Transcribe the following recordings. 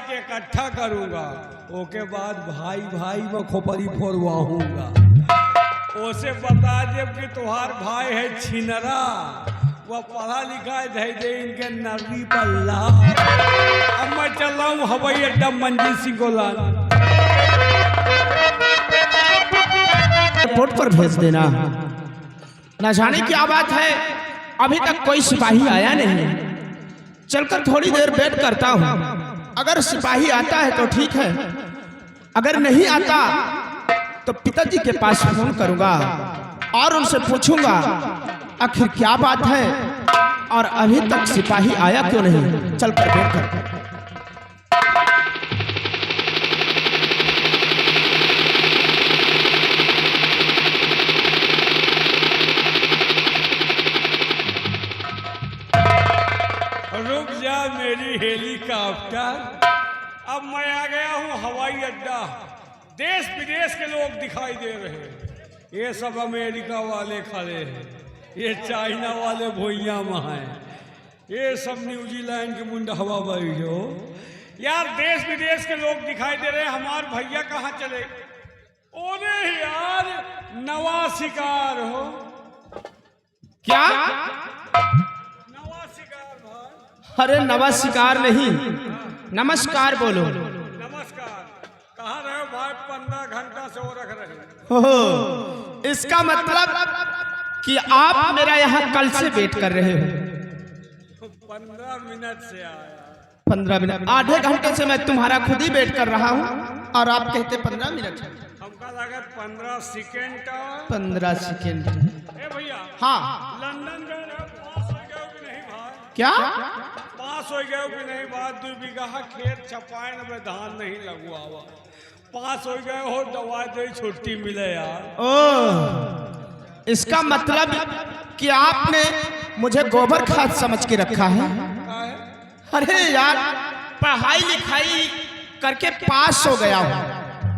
के इकट्ठा करूंगा, ओके बाद भाई भाई में खोपड़ी फोड़वाऊंगा। उसे बता दे कि तुम्हार भाई है छिनरा, वह पढ़ा लिखा है, धै दे इनके नर्री पल्ला। अब मैं चल रहा हूँ हवाई अड्डा मंजीत सिंह को लाना। एयरपोर्ट पर भेज देना। न जाने क्या बात है, अभी तक कोई सिपाही आया नहीं। चलकर थोड़ी देर वेट करता हूँ। अगर सिपाही आता है तो ठीक है, अगर नहीं आता तो पिताजी के पास फोन करूंगा और उनसे पूछूंगा आखिर क्या बात है और अभी तक सिपाही आया क्यों नहीं। चलकर वेट कर। रुक जा मेरी हेलीकॉप्टर, अब मैं आ गया हूँ हवाई अड्डा। देश विदेश के लोग दिखाई दे रहे हैं। ये सब अमेरिका वाले खड़े हैं, ये चाइना वाले भुइया में हैं, ये सब न्यूजीलैंड के मुंड हवा बही हो। यार देश विदेश के लोग दिखाई दे रहे हैं, हमारे भैया कहाँ चले? ओरे यार नवा शिकार हो। क्या? नवा शिकार भाई? अरे नवा शिकार नहीं, नमस्कार बोलो। नमस्कार। कहाँ रहे भाई? 15 घंटा से वो रख रहे। ओह, इसका मतलब कि आप मेरा यहाँ कल से वेट कर रहे हो। 15 मिनट से आया। 15 मिनट? आधे घंटे से मैं तुम्हारा खुद ही वेट कर रहा हूँ और आप कहते 15 मिनट। हमका लगा 15 सेकेंड। 15 सेकेंड? ए भैया, हाँ। लंदन गए रहे, पास हो गए कि नहीं भाई? क्या? पास हो गए कि नहीं? बात 2 बीघा खेत छपाए में धान नहीं लगवावा। पास हो गए हो, दवा दे छुट्टी मिले यार। ओह, इसका मतलब कि आपने मुझे गोबर खाद समझ के रखा है। अरे यार, पढ़ाई लिखाई करके पास हो गया हूँ।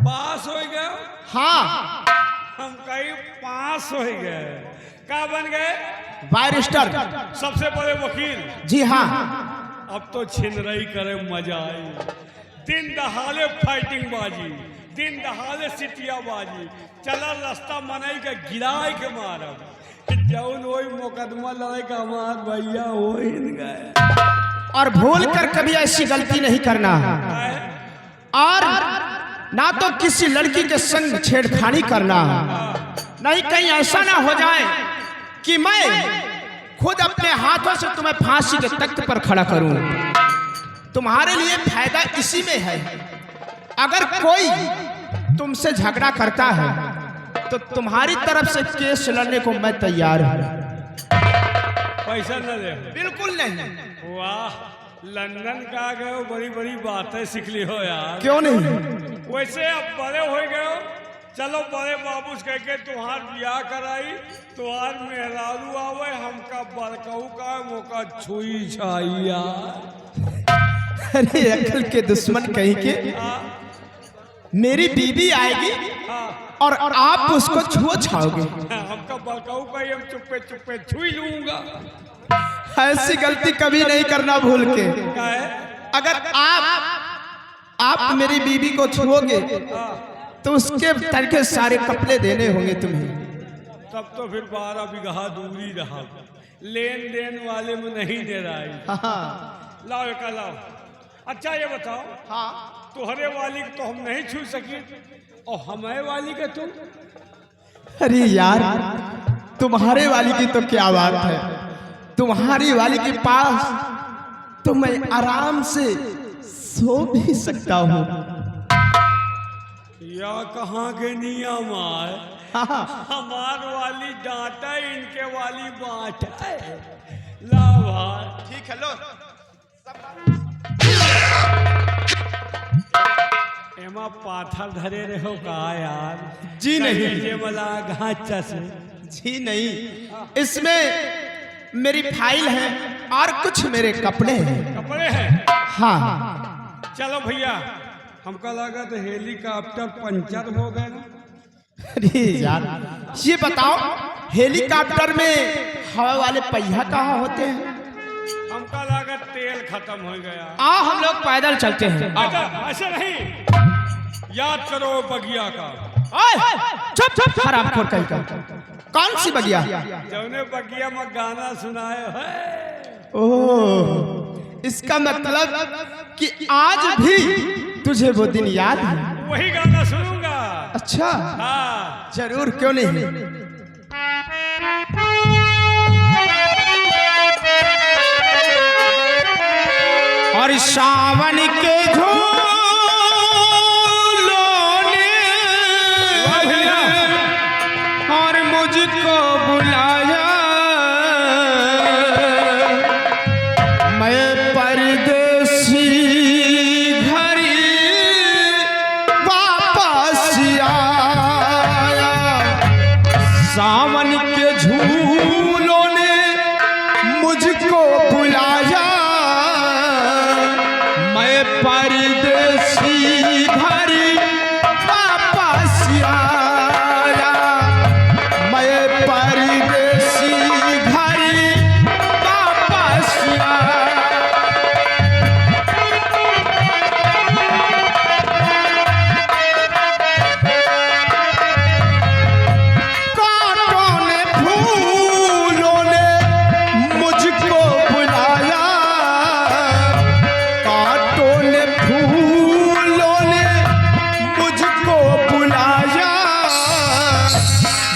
पास हो गए? हाँ। हम कहीं पास हो गए। क्या बन गए? बैरिस्टर। सबसे बड़े वकील? जी हाँ। अब तो छिनरई करे मजा आई। दिन दहाड़े फाइटिंग बाजी, दिन दहाड़े सिटिया बाजी, चला रास्ता मनाई के गिराए के मारब। जौन वही मुकदमा लड़ाई का हमार भैया हो गए। और भूल कर कभी ऐसी गलती नहीं करना, और ना तो किसी लड़की के संग छेड़खानी करना। नहीं कहीं ऐसा ना हो जाए कि मैं खुद अपने हाथों से तुम्हें फांसी के तख्त पर खड़ा करूं। तुम्हारे लिए फायदा इसी में है, अगर कोई तुमसे झगड़ा करता है तो तुम्हारी तरफ से केस लड़ने को मैं तैयार हूं। पैसा न दे? बिल्कुल नहीं। वाह, लंदन का गए हो, बड़ी बड़ी बातें सीख ली हो यार। क्यों नहीं? वैसे अब बड़े हो गए हो, चलो बड़े बाबू कह के तुम्हार ब्याह कराई, तुम्हार मेहरारू आवे, हमका बड़कऊ का मौका छुई छाइया। अरे अकल के दुश्मन कहीं के, मेरी बीवी आएगी और आप उसको छुओ छाओगे। हमका बड़कऊ का हम चुप्पे चुप्पे छुई लूंगा। ऐसी गलती कभी नहीं करना भूल के। अगर आप मेरी बीवी को छुओगे तो उसके तरीके सारे कपड़े देने होंगे तुम्हें। तब तो फिर 12 बीघा दूरी रहा, लेन देन वाले में नहीं दे रहा है। हाँ। लाओ एक लाओ। अच्छा ये बताओ, हाँ। तुहरे वाली तो हम नहीं छू सकी, और हमारे वाली के तुम? अरे यार, तुम्हारे वाली की तो क्या बात है, तुम्हारी वाली के पास तो मैं आराम से सो भी सकता हूँ। या कहाँ के नियम आए? हमार वाली डांटा, इनके वाली बांटा। ला भाई। ठीक है, लो। एमा पाथर धरे रहो का यार? जी नहीं। ये वाला घाचा से? जी नहीं, इसमें मेरी फाइल है और कुछ मेरे कपड़े हैं। कपड़े हैं? हाँ। चलो भैया, हमका लगा तो हेलीकॉप्टर पंचर हो गए ना। अरे यार, ये बताओ हेलीकॉप्टर में हवा वाले पहिया कहाँ होते हैं? हमका लगा तेल खत्म हो गया। आ हम लोग पैदल चलते हैं। अच्छा ऐसे नहीं, याद करो बगिया का। ओए चुप चुप हराम खोर कहीं का। कौन सी बगिया? जौने बगिया में गाना सुनाए है। ओह, इसका मतलब कि आज भी तुझे वो दिन याद है? वही गाना सुनूंगा। अच्छा हाँ जरूर, क्यों नहीं। और सावन के झूलों ने और मुझको बुलाया, मैं परदेसी घरी वापस आया। सावन के झूलों ने मुझको बुलाया, मैं परदेसी घरी वापस आया, मैं परदेसी घरी वापस आया। कांटों ने फूलों ने मुझको बुलाया, कांटों ने फूलों ने मुझको बुलाया,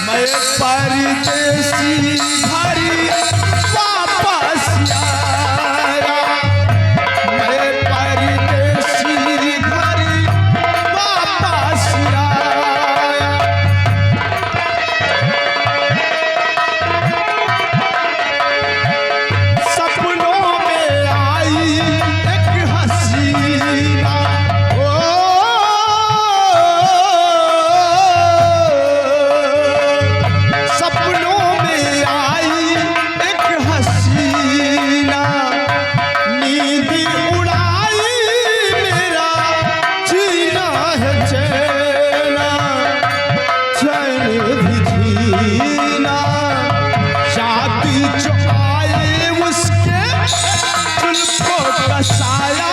मैं परदेसी घरी वापस आया, मैं परदेसी घरी वापस आया। सपनों में आई एक हसीना, ओ सपनों में आई एक हसीना, नींद उड़ाई मेरा जीना है चैना, चैन भी जीना। शादी जो आए उसके जुल्फों का साया,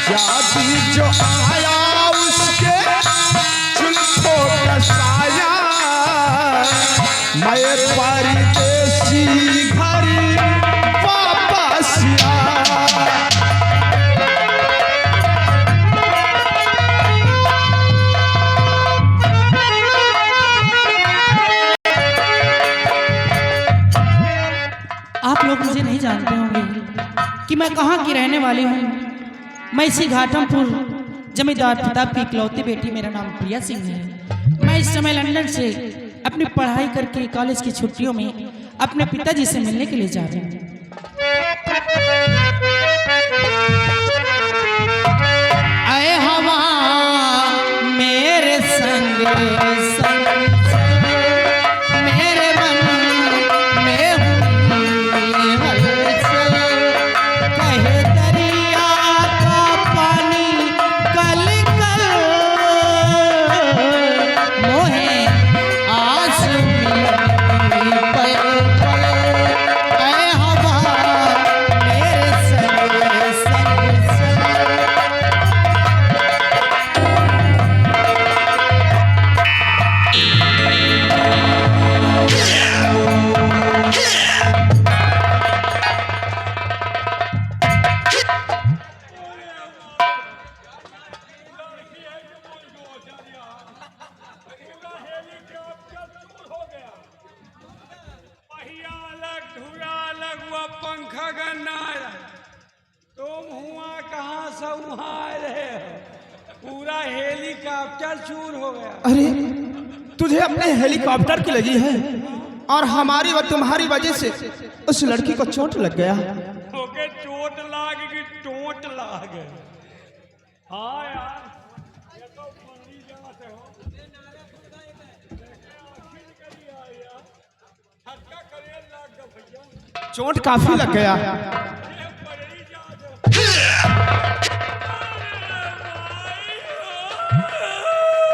शादी जो आया उसके जुल्फों का साया, मैं परदेसी घरी वापस आया। आप लोग मुझे नहीं जानते होंगे कि मैं कहाँ की रहने वाली हूँ। मैं इसी घाटमपुर जमींदार प्रताप की इकलौती बेटी, मेरा नाम प्रिया सिंह है। मैं इस समय लंदन से अपनी पढ़ाई करके कॉलेज की छुट्टियों में अपने पिताजी से मिलने के लिए जा रही हूँ। आए हवा मेरे संग संग मेरे मन में हुई हलचल, कहे दरिया का पानी कल कल, मोहे आस मिली पल पल। आए हवा मेरे संग संग संग। पंखा गन्ना तुम हुआ कहाँ से वहाँ रहे हो? पूरा हेलीकॉप्टर चूर हो गया। अरे तुझे अपने हेलीकॉप्टर की लगी है और हमारी व तुम्हारी वजह से उस लड़की को चोट लग गया। ओके चोट लाग की टोट लाग। हाँ यार ये तो मंडी जाते हो। धक्का करे लाग गया भैया। चोट काफी लग गया।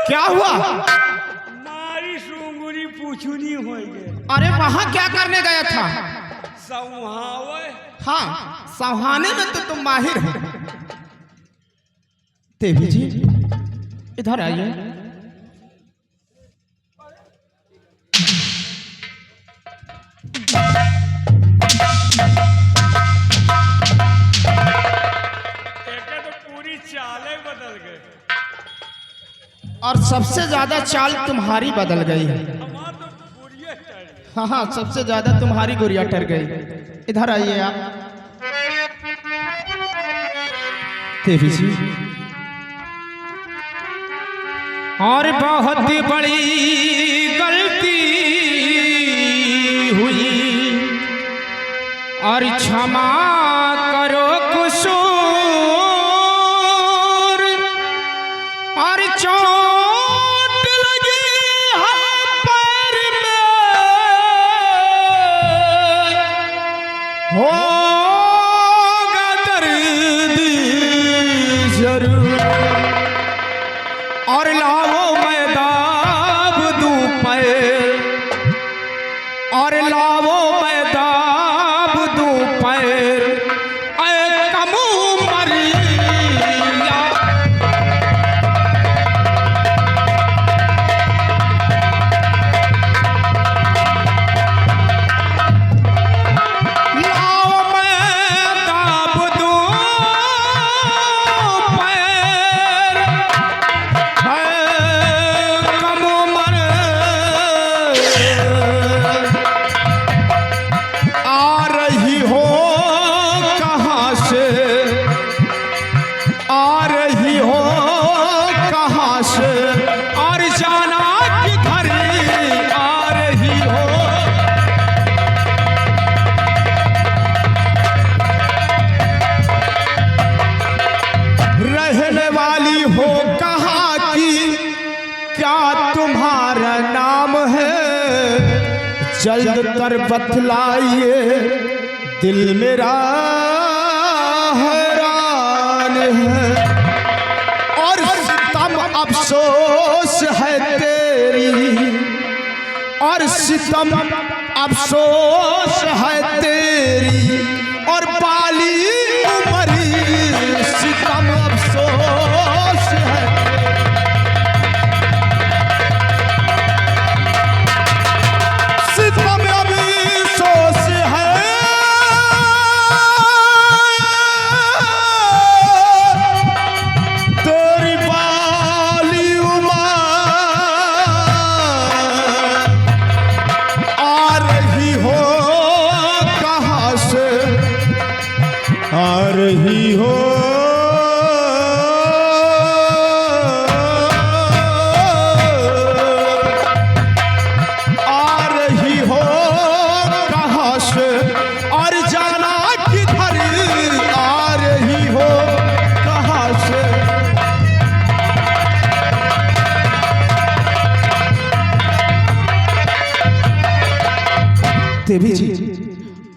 क्या हुआ? मारी सूंगुरी पूछुनी हो गए। अरे वहाँ क्या करने गया था? सौहावे हाँ, सुहाने में तो तुम माहिर हो। देवी जी इधर आइए। तो पूरी चालें बदल गए और सबसे ज्यादा चाल तुम्हारी बदल गई है। हमारा तो गुड़िया चल। हाँ हाँ, सबसे ज्यादा तुम्हारी गुड़िया टर गई। इधर आइए आप। देवी जी और बहुत बड़ी गलती हुई और क्षमा करो कुसूर और चोट लगी है पैर में होगा दर्द जरूर और लाओ मैं दाब दूं पैर और लाओ मैं दाब दूं पैर ऐ कम उमरिया। लाओ मैं दाब दूं पैर ऐ कम उमर आ रही हो कहाँ से, आ रही हो कहाँ से और जाना किधर आ रही हो। रहने वाली हो कहाँ की, क्या तुम्हारा नाम है, जल्द कर बतलाइए दिल मेरा हैरान है। और सितम अफसोस है तेरी और सितम अफसोस है तेरी और बाली उमरी सितम अफसोस है। सितम अभी सोच है तेरी बाली उमर आ रही हो कहाँ से, आ रही हो आ रही हो कहाँ से और जाना किधर आ रही हो कहाँ से। देवी जी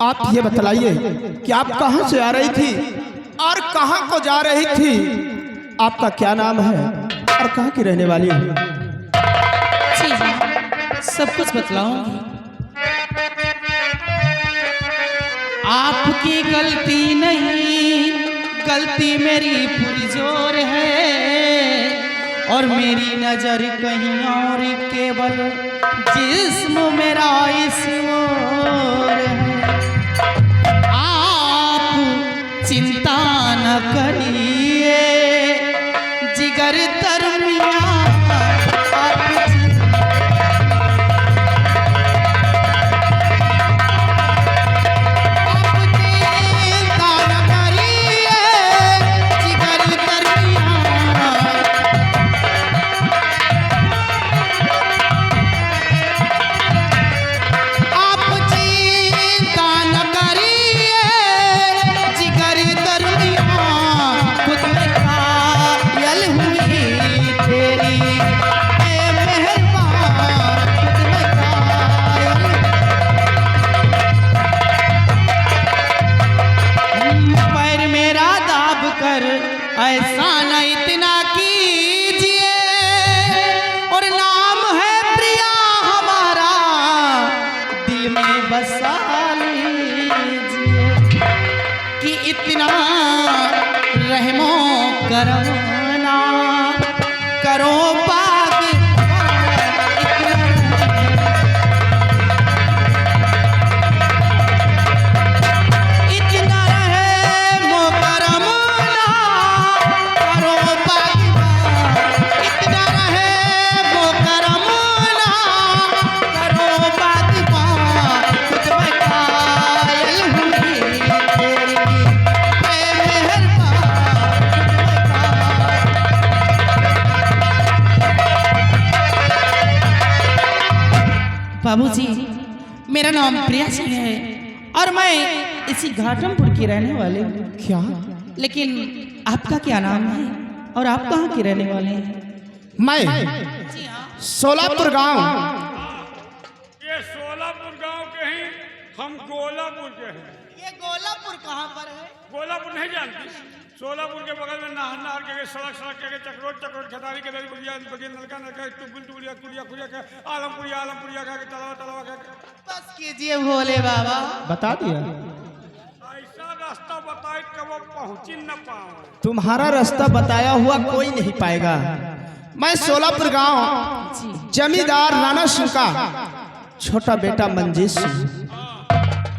आप ये बतलाइए कि आप कहाँ से आ रही थी और कहाँ को जा रही थी, आपका क्या नाम है और कहाँ की रहने वाली है। जी जी, सब कुछ बतलाऊंगी। आपकी गलती नहीं, गलती मेरी पुरजोर है और मेरी नजर कहीं और, केवल जिस्म मेरा इस ओर है। आप चिंता न करिए जिगर तरमिया, आप चिंता न करिए जिगर तरमिया। आप चिंता न करिए जिगर तरमिया, खुद में कायल हुई तेरी ऐ मेहरबान, खुद में कायल। पैर मेरा दाब कर ऐसा न इतना कीजिए और नाम है प्रिया हमारा दिल में बसा लीजिए। करमना करो बाग इतना रहे वो करमना करो बाग इतना रहे वो करमना करो बाग खुद में कायल हुई तेरी बाबूजी, मेरा नाम प्रिया सिंह है और मैं इसी घाटमपुर की रहने वाले हूँ। क्या? लेकिन आपका क्या नाम है और आप कहाँ के रहने वाले हैं? मैं जी हाँ। सोलापुर गांव। ये सोलापुर गांव के हैं, हम गोलापुर के हैं। ये गोलापुर कहाँ पर है? गोलापुर नहीं जानती? सोलापुर के बगल में नहर के सड़क के चक्रोट खतारी के बगिया नलका टुबुलिया कुड़िया के आलमपुरिया का तलावा का। बस कीजिए भोले बाबा। बता दिया। ऐसा रास्ता बताए कि वो पहुंची न पाए। तुम्हारा रास्ता बताया हुआ कोई नहीं पाएगा। मैं सोलापुर गांव जमींदार राणा सिंह का छोटा बेटा मंजीत सिंह।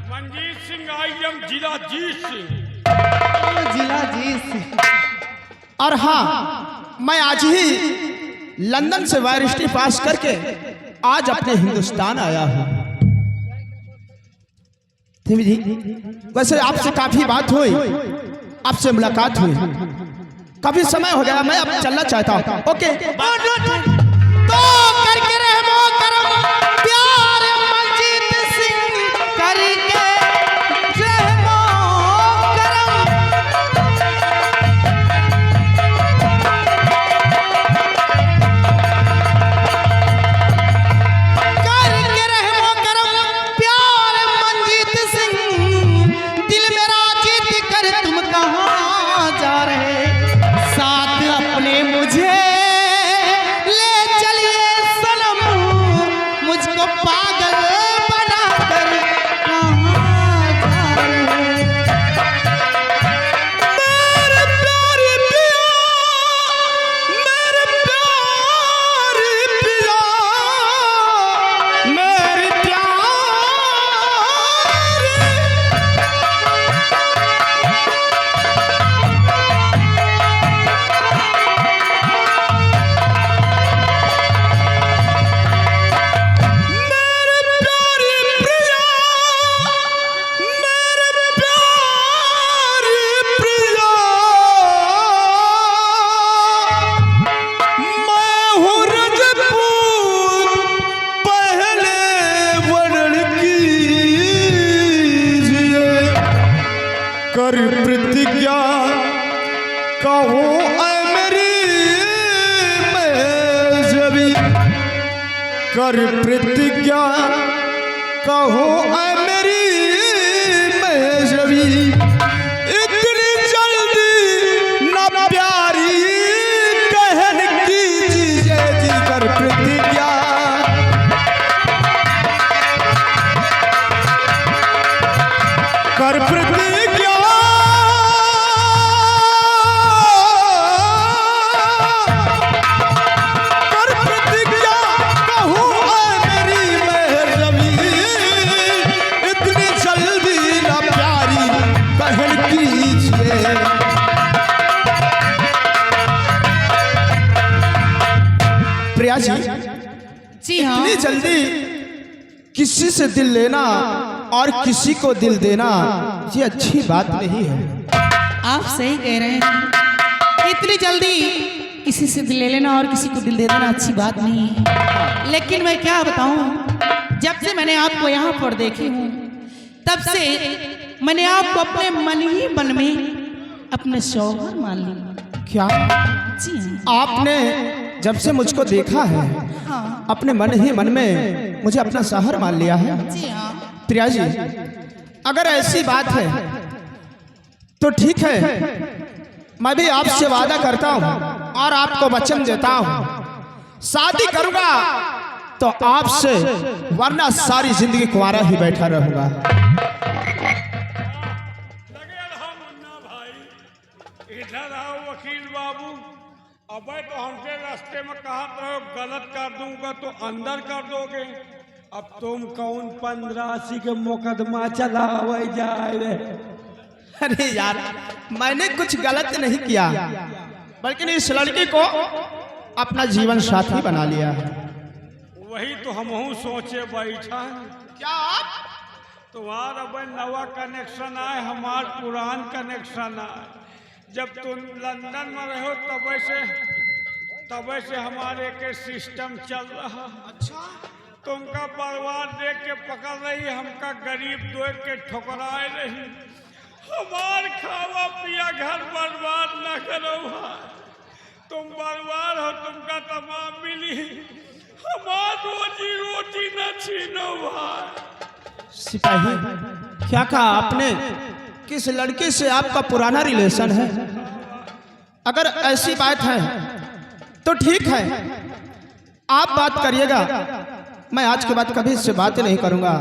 मंजीत सिंह आई एम जिला जीत सिंह। और हाँ, मैं आज ही लंदन से वायरिस्टी पास करके आज अपने हिंदुस्तान आया हूँ। वैसे आपसे काफी बात हुई, आपसे मुलाकात हुई, काफी समय हो गया, मैं अब चलना चाहता हूँ। ओके तो करके रहमो करम प्यार मंजीत सिंह करके रहमो करम करके रहमो करम प्यार मंजीत सिंह दिल मेरा जीत कर तुम कहाँ जा रहे साथ अपने मुझे ले चलिए सनम मुझको पागल बनाकर कहाँ जा रहे मेरे प्यारे पिया मेरे प्यारे पिया मेरे कर प्रतिज्ञा कहो मेरी मजहबी कर प्रतिज्ञा कहो मेरी मजहबी इतनी जल्दी न प्यारी कहन कीजिए जी कर प्रतिज्ञा कर प्रतिज्ञा कर प्रतिज्ञा कहूँ मेरी मेहरबी इतनी जल्दी ना प्यारी कहन कीजिए प्रिया जी जी हाँ इतनी जल्दी किसी से दिल लेना और किसी को दिल देना ये अच्छी बात नहीं है। आप सही कह रहे हैं इतनी जल्दी किसी से दिल ले लेना और किसी को दिल दे देना अच्छी बात नहीं है लेकिन मैं क्या बताऊं जब से मैंने आपको यहाँ पर देखी हूँ तब से मैंने आपको अपने मन ही मन में अपने शौहर मान लिया। क्या? जी हाँ। आपने जब से मुझको देखा है हाँ अपने मन ही मन में मुझे अपना शौहर मान लिया है। जी हाँ प्रिया जी अगर ऐसी बात है तो ठीक है मैं भी आपसे वादा करता हूँ और आपको वचन देता हूँ शादी करूंगा तो आपसे वरना सारी जिंदगी कुंवारा ही बैठा रहूंगा। लगे रहो मुन्ना भाई, इधर आओ वकील वकील बाबू, अबे तो हमसे रास्ते में कहा रहो गलत कर दूंगा तो अंदर कर दोगे। अब तुम कौन 1580 के मुकदमा चलावे जाए रे? अरे यार, मैंने कुछ गलत नहीं किया, बल्कि इस लड़की को अपना जीवन साथी बना लिया है। वही तो हमहू सोचे बैठा। क्या तुम्हारा अब नवा कनेक्शन आए, हमार पुरान कनेक्शन आए। जब तुम लंदन में रहो तब से हमारे के सिस्टम चल रहा। अच्छा, तुमका परिवार देख के पकड़ रही, हमका गरीब देख के ठुकराए रही। हमार खावा पिया घर बर्बाद न करो भाई, तुम बर्बाद हो, तुमका तमाम मिली, हमार रोजी रोटी न छीनो भाई। सिपाही, क्या कहा आपने? किस लड़की से आपका पुराना रिलेशन है? अगर ऐसी बात है तो ठीक है, आप बात करिएगा, मैं आज के बाद कभी इससे बात नहीं करूंगा,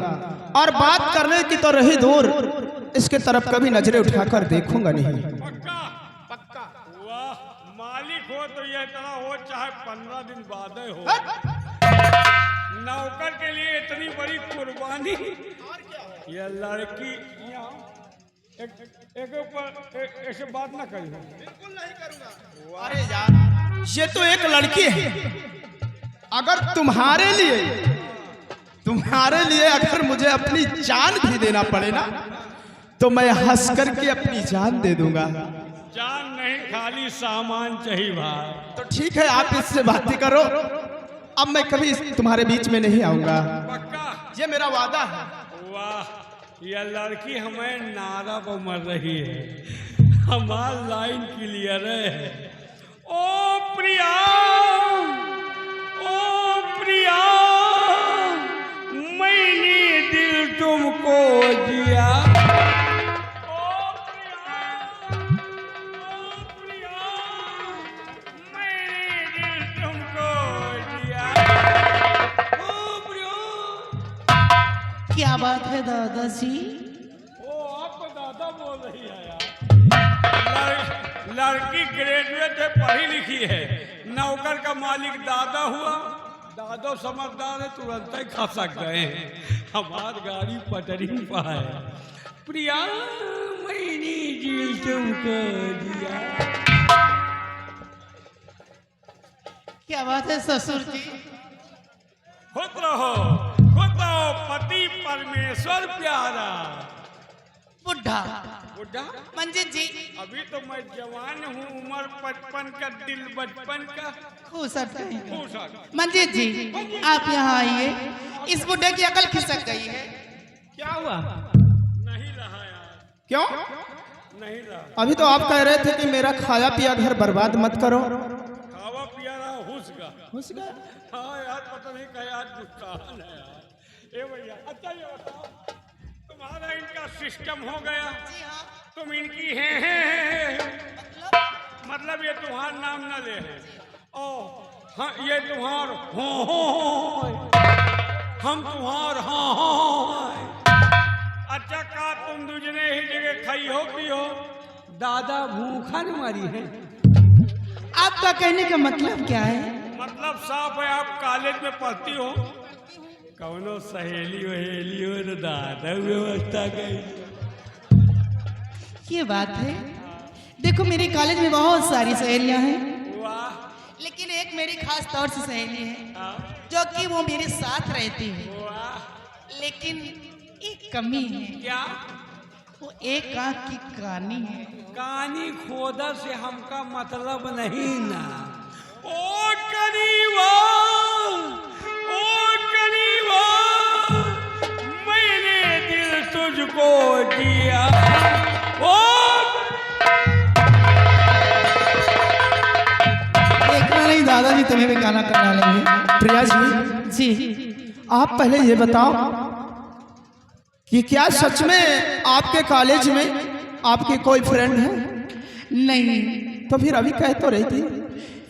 और बात करने की तो रही दूर, इसके तरफ कभी नजरें उठाकर देखूंगा नहीं। पक्का पक्का। वाह, मालिक हो तो यह तरह हो, चाहे 15 दिन बाद हो। नौकर के लिए इतनी बड़ी कुर्बानी। यह लड़की एक ऊपर ऐसे बात ना करी। बिल्कुल नहीं करूंगा। अरे यार, ये तो एक लड़की है, अगर तुम्हारे लिए अगर मुझे अपनी जान भी देना पड़े ना, तो मैं हंस करके अपनी जान दे दूंगा। जान नहीं, खाली सामान चाहिए भाई। तो ठीक है, आप इससे बातें करो, अब मैं कभी तुम्हारे बीच में नहीं आऊंगा, पक्का, ये मेरा वादा है। वाह, यह लड़की हमें नारा पर मर रही है, हमार लाइन क्लियर है। ओ प्रिया, ओ प्रिया, मैंने दिल तुमको दिया। ओ प्रिया, ओ प्रिया, मैंने दिल तुमको दिया। ओ प्रिया। क्या बात है दादाजी? ओ आपको दादा बोल रही है यार। लड़की ग्रेजुएट है, पढ़ी लिखी है, नौकर का मालिक दादा हुआ। दादा समझदार है, तुरंत ही खसक गए हैं। हमार गाड़ी पटरी पर है। प्रिया, मैंने दिल तुमको दिया। क्या बात है ससुर जी? खुद रहो, पति परमेश्वर प्यारा। बुढ़ा बुढ़ा मंजित जी, अभी तो मैं जवान हूँ, उम्र 55 का, दिल बचपन का। खुश रहें। खुश है। मंजित जी, आप यहाँ आइए, इस बुढ़े की अकल खिसक गई है। क्या हुआ? नहीं रहा यार। क्यों? नहीं रहा। अभी तो आप कह रहे थे कि मेरा खाया पिया घर बर्बाद मत करो। खावा पिया रहा, हुस गया। हाँ यार, पता नहीं क्या यार, दुकान है यार। ए भैया, अच्छा ये बताओ, तुम्हारा इनका सिस्टम हो गया, तुम इनकी हैं। मतलब ये तुम्हारा नाम ना ले है। ओ हाँ, ये तुम्हार हो, हम तुम्हार हाँ। अच्छा, का तुम दूसरे ही जगह खाई हो पी हो? दादा भूखा न मरी है। आपका कहने का मतलब क्या है? मतलब साफ है, आप कॉलेज में पढ़ती हो, कौनो सहेली वहेली हो तो दादा व्यवस्था गई। ये बात है। देखो, मेरे कॉलेज में बहुत सारी सहेलियां हैं, वाह, लेकिन एक मेरी खास तौर से सहेली है, हाँ, जो कि वो मेरे साथ रहती है, वाह। लेकिन एक कमी है, क्या? वो एक आंख की कानी है। कहानी खोदा से हमका मतलब नहीं ना। ओ करीबा, मैंने दिल तुझको दिया। ओ देखना नहीं दादाजी, तुम्हें भी गाना करना लेंगे। प्रिया जी, जी, आप पहले ये बताओ कि क्या सच में आपके कॉलेज में आपकी कोई फ्रेंड है? नहीं। तो फिर अभी कह तो रही थी।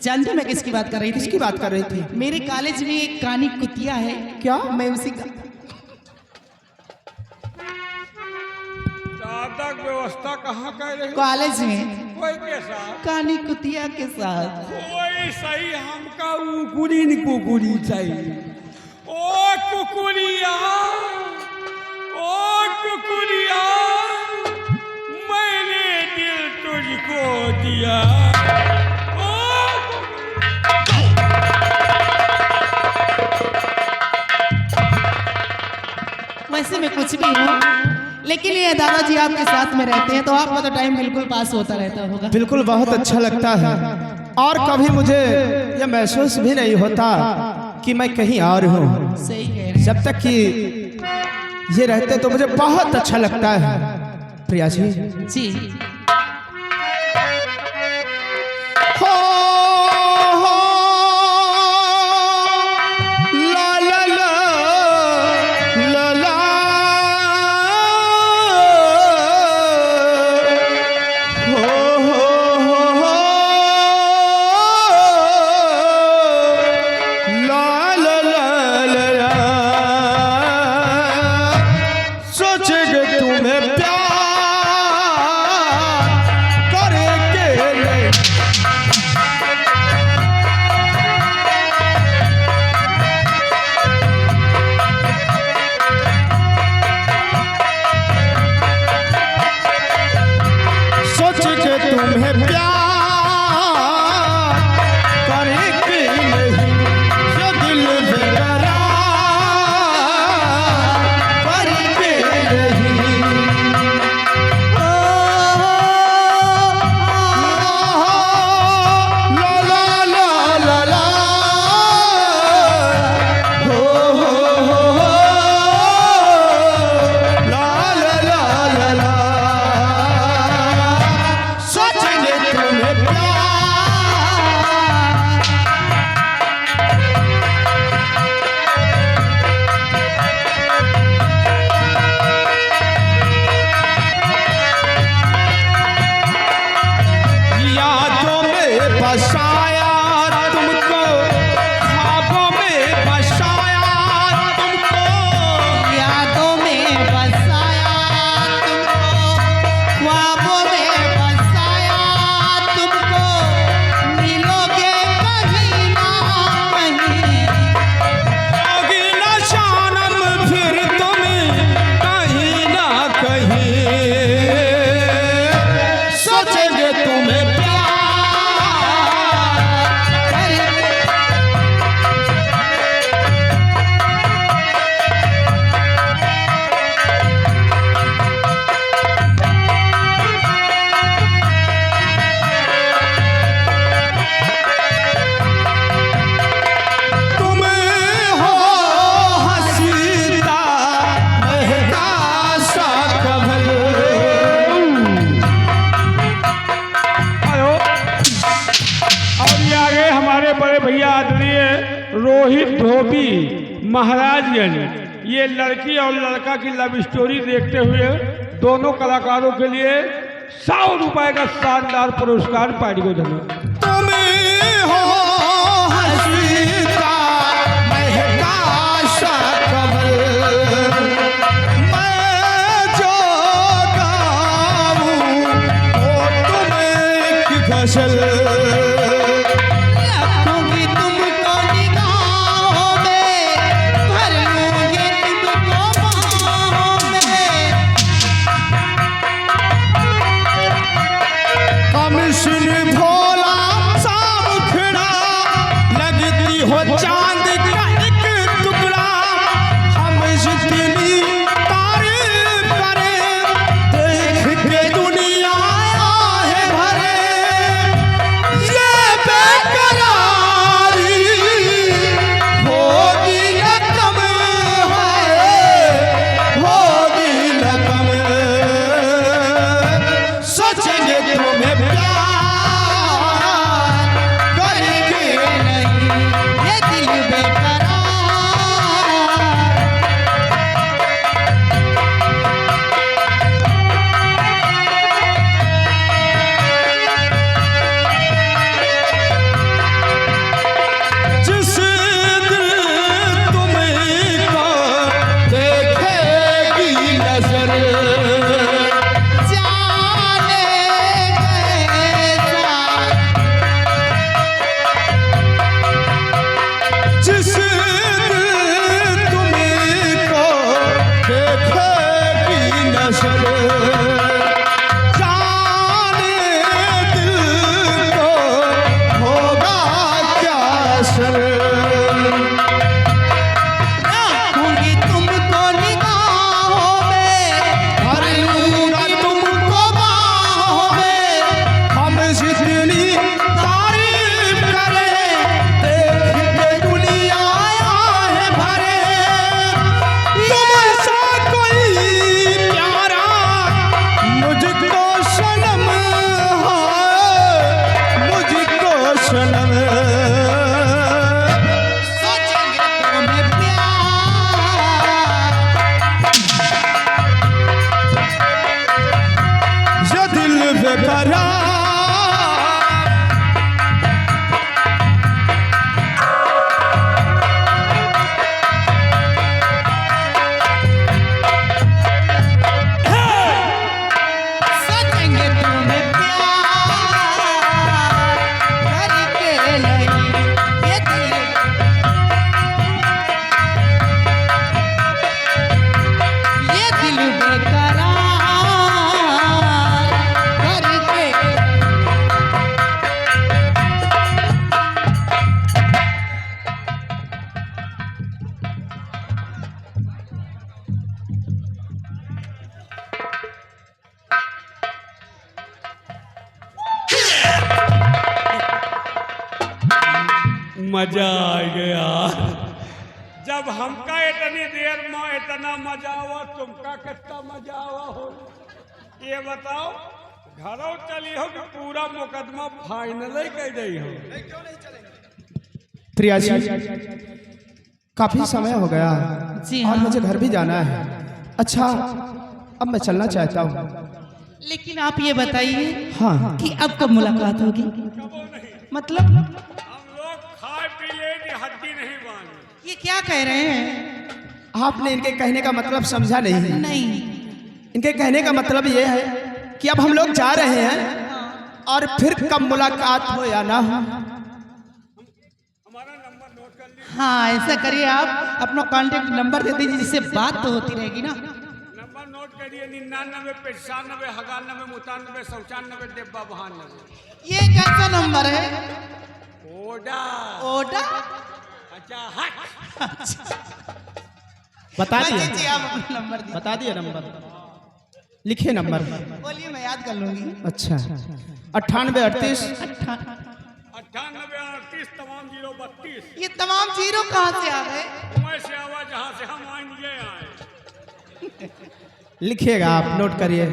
जानते मैं किसकी बात कर रही थी? किसकी बात कर रही थी? मेरे कॉलेज में एक कानी कुतिया है। क्या? मैं उसी का दादा व्यवस्था कहाँ कर रही? कॉलेज में कोई के साथ काली कुतिया के साथ। कोई सही हमका कुकुरी कुकुरी चाहिए। ओ कुकुरिया, ओ कुकुरिया, मैंने दिल तुझको दिया। वैसे मैं कुछ भी हूँ, लेकिन ये दादाजी आपके साथ में रहते हैं तो आपका तो टाइम बिल्कुल पास होता रहता होगा। बिल्कुल बहुत अच्छा लगता है और कभी मुझे यह महसूस भी नहीं होता कि मैं कहीं और हूँ। सही कह रहे हैं। जब तक कि ये रहते तो मुझे बहुत अच्छा लगता है प्रिया जी। जी हो, ला ला ला, ला ला, ला ला ला ला ला। सोचेंगे तुम्हें प्यार करेंगे नहीं। सोचेंगे तुम्हें प्यार करेंगे नहीं, ये दिल बेकरार करेंगे नहीं। ला ला ला ला ला, हो ला ला ला ला ला। सोचेंगे तुम्हें प्यार यादों में बसाया तुमको, ख्वाबों में बसाया तुमको, यादों में बसाया तुमको, ख्वाबों में बसाया तुमको, मिलोगे कहीं ना कहीं। होगी न शानम फिर तुम कहीं ना कहीं। सोचेंगे तुम्हें प्यार तुम हो हसीता महका सा कमल। हेलो। और ये आगे हमारे बड़े भैया आदरणीय रोहित धोबी महाराजगंज, ये लड़की और लड़का की लव स्टोरी देखते हुए दोनों कलाकारों के लिए 100 रुपए का शानदार पुरस्कार पार्टी को देना। तुम हो हसीता महका सा कमल। मैं जो गाऊं वो तुम एक गजल। रखूंगी तुमको निगाहों में, भर लूंगी तुमको बाहों में। कमिशन भोला सा मुखड़ा, लगती हो चांद का एक टुकड़ा। हम जितनी तारीफ करें, देख के दुनिया आहे भरे। ये मजा आ गया। जब हमका इतनी देर में इतना मजा हुआ, तुमका कितना मजा हुआ हो ये बताओ। घरों चली हो कि पूरा मुकदमा फाइनल ही कर रही हो? प्रिया जी, काफी समय हो गया जी और हाँ। मुझे घर भी जाना है। अच्छा, अब मैं चलना चाहता हूँ। लेकिन आप ये बताइए हाँ, कि अब कब मुलाकात होगी? कबो नहीं। मतलब हम लोग खाए पी ले कि हड्डी नहीं बांधे। ये क्या कह रहे हैं? आपने इनके कहने का मतलब समझा नहीं। नहीं। इनके कहने का मतलब ये है कि अब हम लोग जा रहे हैं और फिर कब मुलाकात हो या ना हो। हमारा नंबर नोट कर लीजिए। हाँ, ऐसा करिए, आप अपना कांटेक्ट नंबर दे दीजिए, जिससे बात तो होती रहेगी ना। नंबर नोट करिए 99 95 91 95 95 92 ये कैसा नंबर है? ओडा। ओडा? अच्छा हट। बता जी, दिए, आप अपना नंबर दीजिए। बता दिए नंबर। लिखिए नंबर। बोलिए, मैं याद कर लूंगी। अच्छा, 98 38 98 38 तमाम 032। ये तमाम जीरो कहाँ से आ गए? वैसे आवा जहाँ से हम आएंगे आए। लिखिएगा आप, नोट करिए।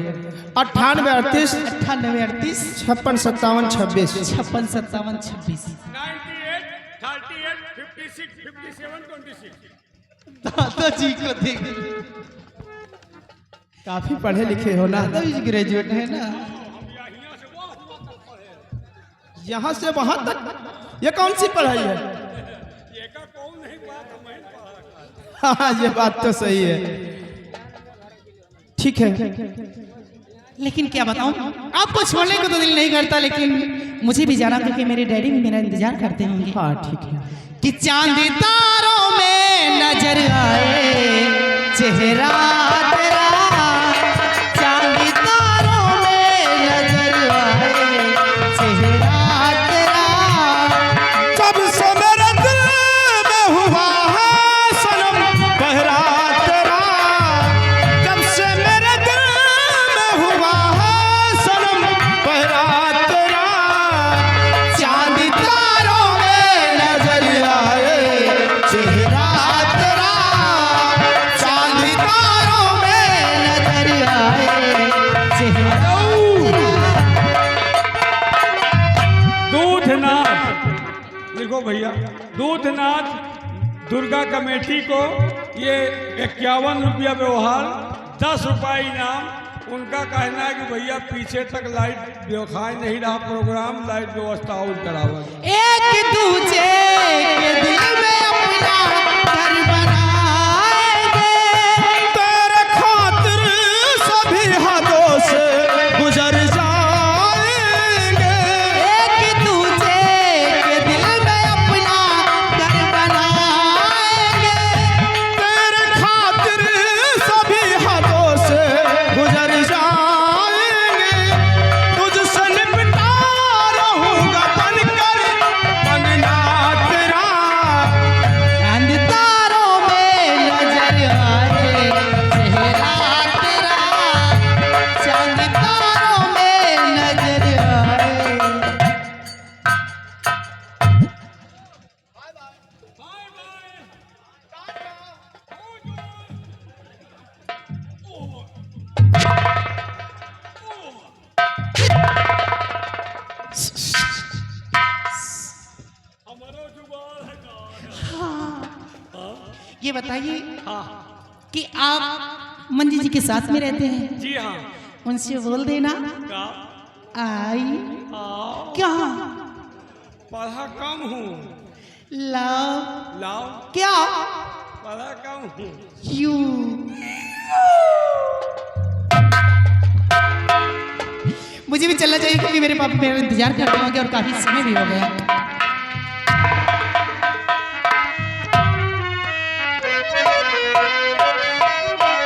98 38 98 38 56 57 26। 56 57 26। 98 38 56 57 26। दादाजी को देखिए, काफी पढ़े लिखे हो ना। दादाजी ग्रेजुएट है ना। हम यहाँ से वहाँ तक पढ़े। यहाँ से वहां तक ये कौन सी पढ़ाई है? ये का कौन नहीं बात हमें पढ़ा। हाँ, ये बात तो सही है। ठीक है, लेकिन क्या बताऊं, आपको छोड़ने को तो दिल नहीं करता, लेकिन मुझे भी जाना, क्योंकि मेरे डैडी भी मेरा इंतजार करते होंगे। हाँ ठीक है। कि चांद तारों में नजर आए चेहरा तेरा, चांद तारों में नजर आए चेहरा तेरा। जब से मेरे दिल में हुआ है सनम पहरा तेरा, जब से मेरे दिल में हुआ है सनम पहरा तेरा, चांद तारों में नजर आए चेहरा तेरा, चांद तारों में नजर आए चेहरा। दूधनाथ लिखो भैया। दूधनाथ दुर्गा कमेटी को ये 51 रुपया व्यवहार, 10 रुपया इनाम। उनका कहना है कि भैया पीछे तक लाइट दिखाई नहीं रहा प्रोग्राम, लाइट व्यवस्था और करावा। एक दूजे के दिल में अपना घर बनाएंगे, तेरे खातिर सभी हदों से गुजर जाएंगे। एक दूजे के दिल में अपना घर बनाएंगे, तेरे खातिर सभी हदों से गुजर जाएंगे। तुझसे निपटा रहूंगा बनकर बनना तेरा, चांद तारों में नजर आए चेहरा तेरा, चांद तारों में नजर आए। हमारा जुबान है ये बताइए हाँ कि आप मंजी जी के साथ में रहते हैं, जी हाँ। उनसे बोल देना का आई आओ। क्या पढ़ा कम हूँ। लव लाओ। क्या पढ़ा कम हूँ। यू। मुझे भी चलना चाहिए, क्योंकि मेरे पापा मेरा इंतजार कर रहे होंगे और काफी समय भी हो गया।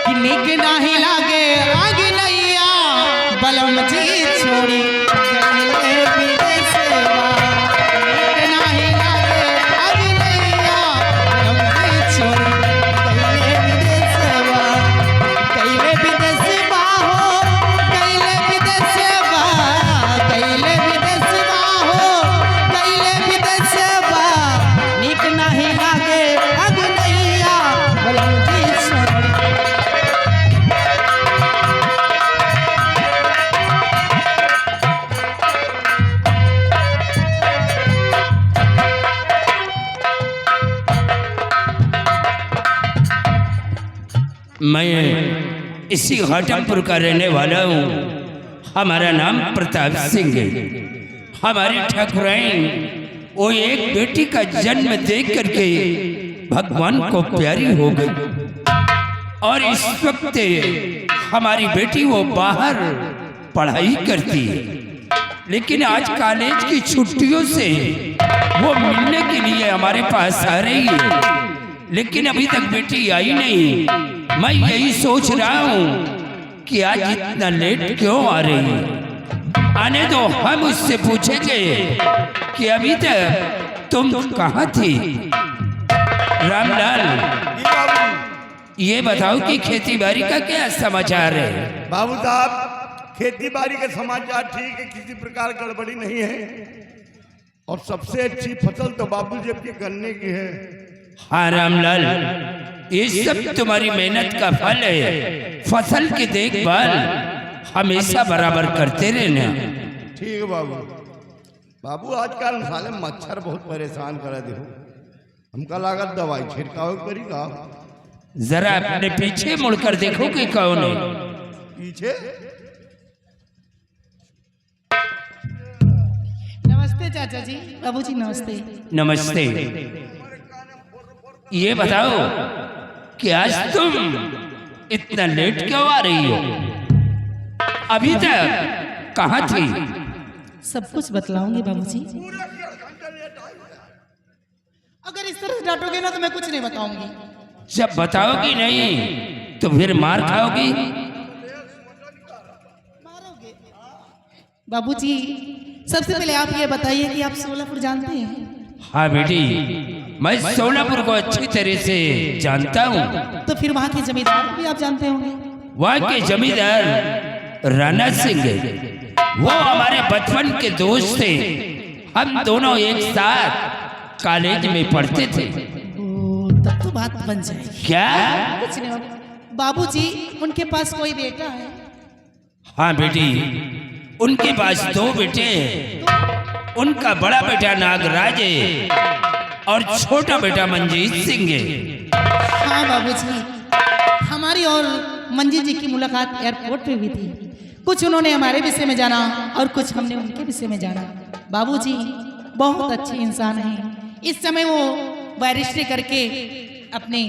कि लेके नाही लागे आगे नैया बलम जी छोड़ी गइले विदेशवा। लेके नाही लागे आगे नैया बलम जी छोड़ी गइले विदेशवा। गइले विदेशवा हो, गइले विदेशवा, गइले विदेशवा हो, गइले विदेशवा। मैं इसी घाटमपुर का रहने वाला हूँ। हमारा नाम प्रताप सिंह है। हमारी ठाकुराइन वो एक बेटी का जन्म देख करके भगवान को प्यारी हो गई और इस वक्त हमारी बेटी वो बाहर पढ़ाई करती है, लेकिन आज कॉलेज की छुट्टियों से वो मिलने के लिए हमारे पास आ रही है, लेकिन अभी तक बेटी आई नहीं। मैं यही सोच रहा हूँ कि आज इतना लेट क्यों आ रही है। आने दो, हम उससे पूछेंगे कि अभी तक तुम कहाँ थी। रामलाल, ये बताओ कि खेती बाड़ी का क्या समाचार है। बाबू साहब, खेती बाड़ी के समाचार ठीक है, किसी प्रकार गड़बड़ी नहीं है और सबसे अच्छी फसल तो बाबू जी के गन्ने की है। हाँ रामलाल, ये सब तुम्हारी मेहनत का फल है। फसल की देखभाल हमेशा बराबर करते रहना। ठीक है बाबू। बाबू आजकल साले मच्छर बहुत परेशान कर दे, हमका लागत दवाई छिड़काव करेगा। जरा अपने पीछे मुड़कर देखो कि कौन है। पीछे? नमस्ते चाचा जी। बाबूजी नमस्ते। नमस्ते। ये बताओ कि आज तुम इतना लेट क्यों आ रही हो। अभी तक कहाँ थी। सब कुछ बतलाऊंगी बाबूजी। अगर इस तरह से डांटोगे ना तो मैं कुछ नहीं बताऊंगी। जब बताओगी नहीं तो फिर मार खाओगी। बाबूजी, सबसे पहले आप ये बताइए कि आप सोलापुर जानते हैं। हाँ बेटी, मैं सोलापुर को अच्छी तरह से जानता हूँ। तो फिर वहाँ के जमींदार को भी आप जानते होंगे। वहाँ के जमींदार राणा सिंह है। वो हमारे बचपन के दोस्त थे। हम दोनों एक साथ कॉलेज में पढ़ते थे। तब तो बात बन जाएगी। क्या? कुछ नहीं होगा। बाबूजी, उनके पास कोई बेटा है? हाँ बेटी, उनके पास दो बेटे हैं। उनका बड़ा बेटा नागराज है और छोटा बेटा मंजीत सिंह है। हाँ बाबूजी, हमारी और मंजीत जी की मुलाकात एयरपोर्ट पे हुई थी। कुछ उन्होंने हमारे विषय में जाना और कुछ हमने उनके विषय में जाना। बाबूजी बहुत अच्छे इंसान हैं। इस समय वो बैरिस्ट्री करके अपने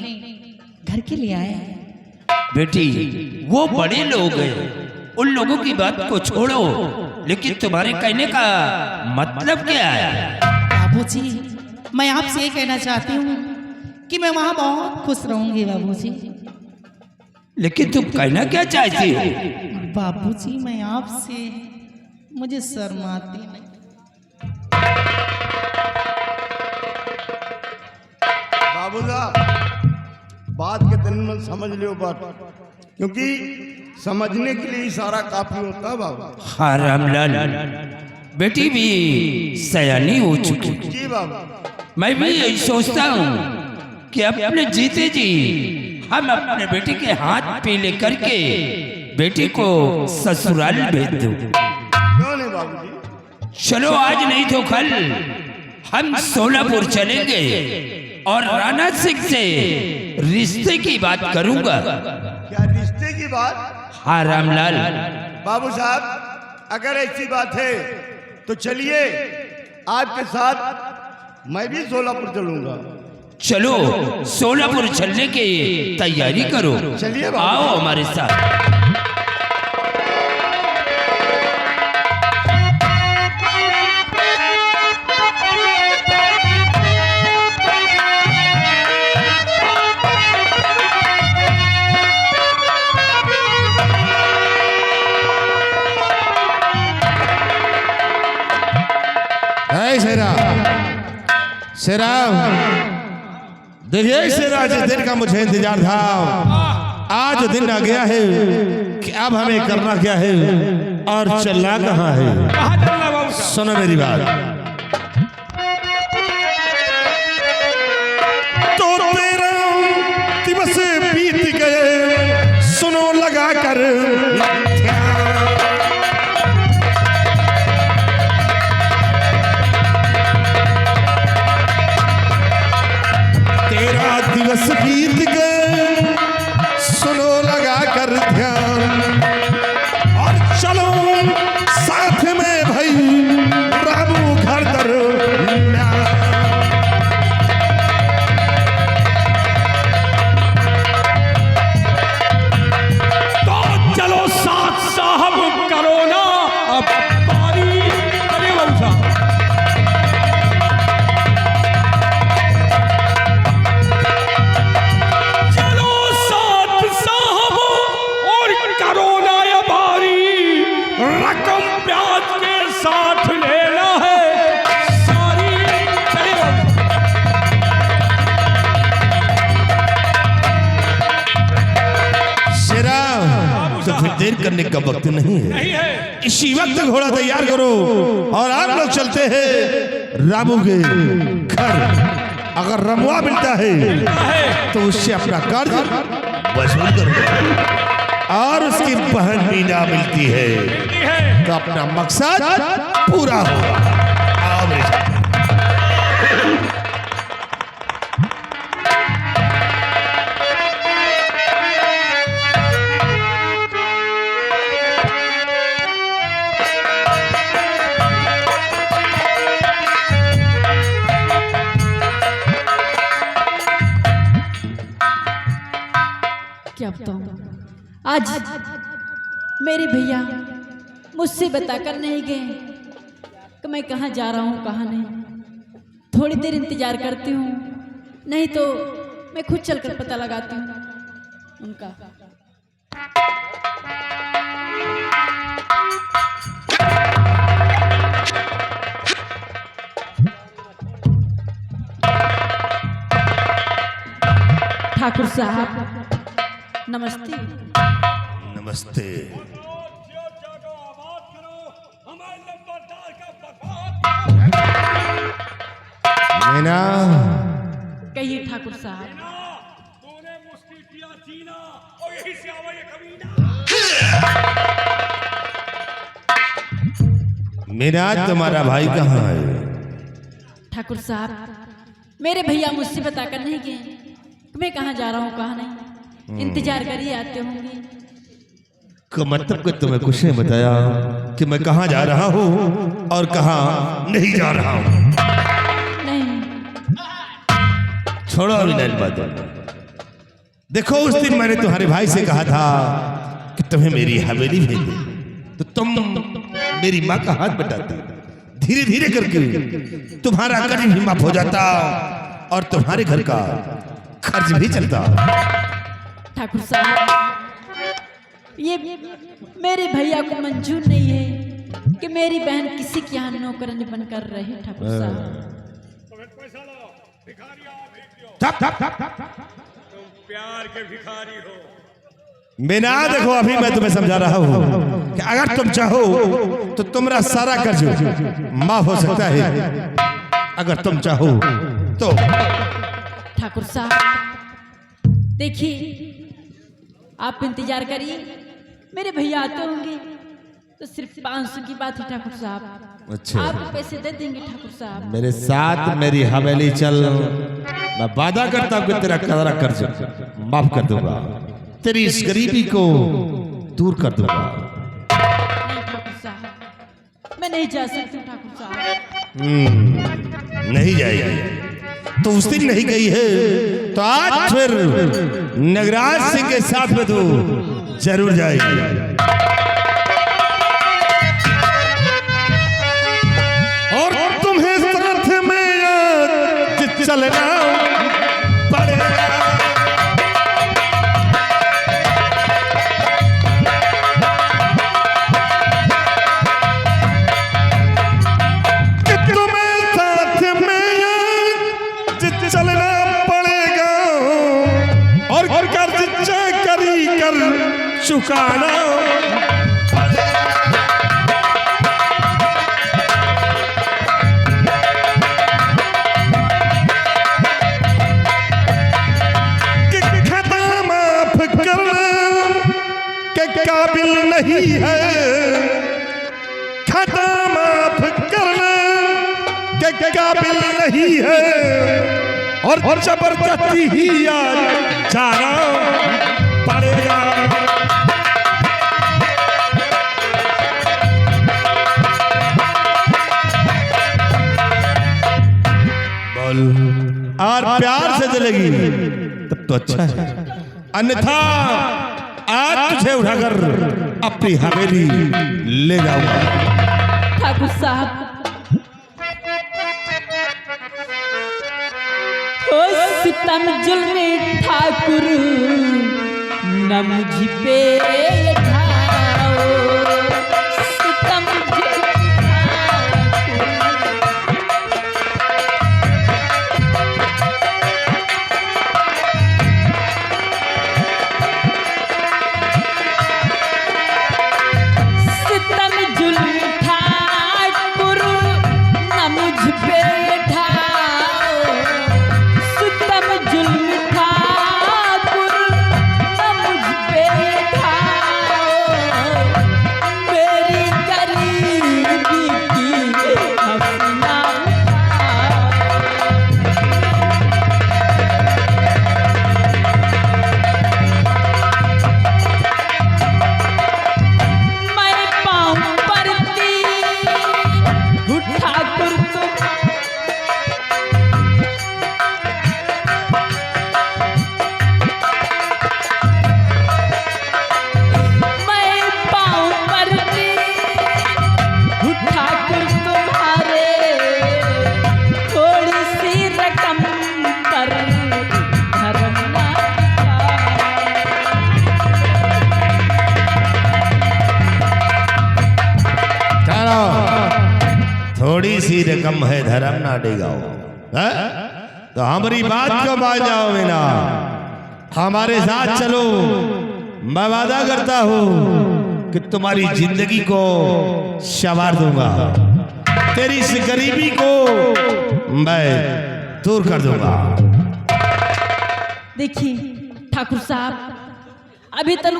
घर के लिए आए हैं। बेटी, वो बड़े लोग हैं, उन लोगों की बात को छोड़ो, लेकिन तुम्हारे कहने का मतलब क्या है। बाबूजी, मैं आपसे ये कहना चाहती हूँ कि मैं वहाँ बहुत खुश रहूंगी। बाबूजी, लेकिन तुम कहना क्या चाहती हो। बाबूजी, मैं आपसे, मुझे शर्माती नहीं। बाबू साहब, बात के दिन में समझ लियो बात, क्योंकि समझने के लिए इशारा काफी होता है बाबू। हाँ रामलाल, बेटी भी सयानी हो चुकी। जी बाबू। मैं भी यही सोचता हूँ कि अपने जीते जी हम अपने बेटी के हाथ पीले करके बेटी को ससुराल भेज दो। क्यों नहीं बाबू जी? चलो, आज नहीं तो कल हम सोलापुर चलेंगे और राणा सिंह से रिश्ते की बात करूंगा। क्या रिश्ते की बात? हाँ रामलाल। बाबू साहब, अगर ऐसी बात है तो चलिए, आपके साथ मैं भी सोलापुर चलूंगा। चलो, सोलापुर चलने की तैयारी करो। चलिए बाबू। आओ हमारे साथ। शेराव, देखिए शेरा, जिस दिन का मुझे इंतजार था आज दिन आ गया है कि अब हमें करना क्या है और चलना कहाँ है। कहाँ चलना बाबू साहब? सुनो मेरी बात। तो तेरा दिवस बीत गए, सुनो लगा कर दिवस बीत गए, सुनो करने का वक्त नहीं है। नहीं है। इसी वक्त घोड़ा तैयार करो और आप लोग चलते हैं रामू के घर। अगर रमुआ मिलता है तो उससे अपना कर्ज वसूल करूंगा और उसकी बहन मीना मिलती है तो अपना मकसद पूरा होगा। आओ मेरे साथ। क्या बताऊं, आज मेरे भैया मुझसे बताकर नहीं गए कि मैं कहाँ जा रहा हूँ कहाँ नहीं। थोड़ी देर इंतजार करती हूँ, नहीं तो मैं खुद चलकर पता लगाती हूँ उनका। ठाकुर साहब नमस्ते। नमस्ते। मीना, कहिए ठाकुर साहब। तूने मुश्किल किया जीना और यही से आवा ये कमीना। मीना तुम्हारा भाई कहाँ है? ठाकुर साहब मेरे भैया मुझसे बताकर नहीं गए कि मैं कहाँ जा रहा हूँ कहाँ नहीं। इंतजार करिए, आते होंगे। का मतलब कि तुम्हें कुछ नहीं बताया कि मैं कहाँ जा रहा हूँ और कहाँ नहीं जा रहा हूँ? नहीं। छोड़ो अभी नैन बात। देखो उस दिन मैंने तुम्हारे भाई से कहा था कि तुम्हें मेरी हवेली भेज दे, तो तुम मेरी माँ का हाथ बटाती। धीरे धीरे करके तुम्हारा कर्ज भी माफ हो जाता और तुम्हारे घर का खर्च भी चलता। ठाकुर साहब ये मेरे भैया को मंजूर नहीं है कि मेरी बहन किसी के यहाँ नौकरानी बनकर रहे। ठाकुर साहब तुम प्यार के भिखारी हो। मीना देखो अभी मैं तुम्हें समझा रहा हूँ कि अगर तुम चाहो तो तुम्हारा सारा कर्ज माफ हो सकता है, अगर तुम चाहो तो। ठाकुर साहब देखिए, आप इंतजार करिए, मेरे भैया आते होंगे तो सिर्फ 500 की बात है ठाकुर साहब। अच्छा। आप पैसे दे देंगे ठाकुर साहब। मेरे साथ मेरी हवेली चल, मैं वादा करता हूँ कि तेरा सारा कर्ज माफ कर दूंगा, तेरी इस गरीबी को दूर कर दूंगा। नहीं ठाकुर साहब मैं नहीं जा सकती ठाकुर साहब। नहीं जाएगी तो उस दिन नहीं गई है तो आज फिर नगराज सिंह के साथ में तो जरूर जाएगी। और तुम्हें साथ में याद चलना पड़ेगा। चलना पड़ेगा और कर्ज करी कर चुकाना। खता माफ करना के काबिल नहीं है, खता माफ करना के काबिल नहीं है और जबरदस्ती ही जाना पड़ेगा। बोल और प्यार से चलेगी तब तो अच्छा है, अन्यथा आज तुझे उठाकर अपनी हवेली ले जाऊंगा। ठाकुर साहब सितम जुल्मे ठाकुर न मुझ पे ढाओ, सितम ऐसी रकम है धर्म ना डिगाओ। तो हमारी बात को मान जाओ मीना, हमारे साथ चलो। मैं वादा करता हूं कि तुम्हारी जिंदगी को संवार दूंगा, तेरी इस गरीबी को मैं दूर कर दूंगा। देखिए ठाकुर साहब, अभी तक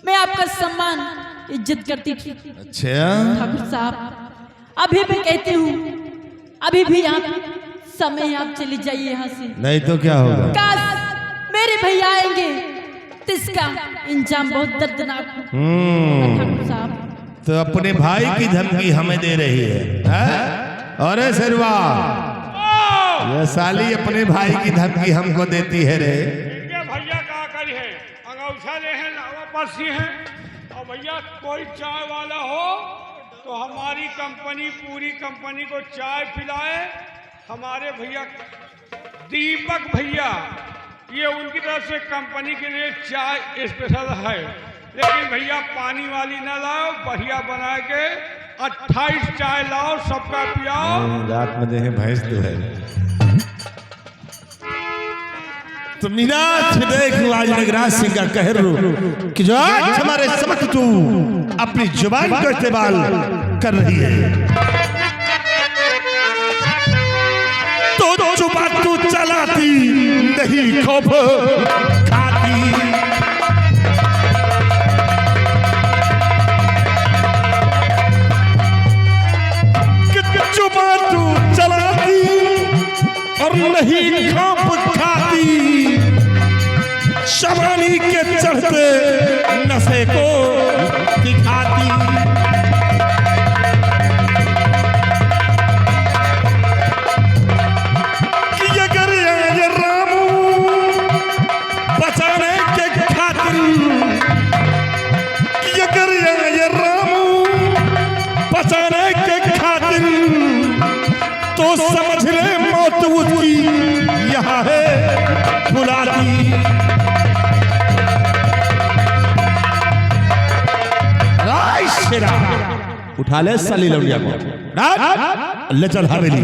मैं आपका सम्मान इज्जत करती थी। अच्छा ठाकुर साहब, अभी मैं कहती हूँ, अभी भी आप समय आप चली जाइए यहाँ से। नहीं तो क्या होगा? काश मेरे भैया आएंगे तो इसका इंजाम बहुत दर्दनाक होगा। ठाकुर साहब, तो अपने भाई की धमकी हमें दे रही है? अरे सिरवा, ये साली अपने भाई की धमकी हमको देती है रे। इनके भैया का करी है, अंगूठा ले हैं, लावा पासी हैं। और भैया कोई चाय वाला हो तो हमारी कंपनी, पूरी कंपनी को चाय पिलाए। हमारे भैया दीपक भैया, ये उनकी तरफ से कंपनी के लिए चाय स्पेशल है। लेकिन भैया पानी वाली ना लाओ, बढ़िया बना के 28 चाय लाओ, सबका पियाओ। रात में देखे भैंस तो है। तो मीनाज देख आज नगराज सिंह का कहर कि जो आज हमारे समक्ष तू अपनी जुबान को इस्तेमाल कर रही है, तो जुबान तू चलाती नहीं खौफ खाती। जुबान तू चलाती और नहीं खौफ खाती, शबानी के चढ़ते नशे को दिखाती। कि अगर ये रामू बचाने के खातिर, कि अगर ये रामू बचाने के खातिर, तो समझ ले मौत उसकी यहाँ है बुलाती। उठा ले साली लौंडिया को, ले चल हवेली,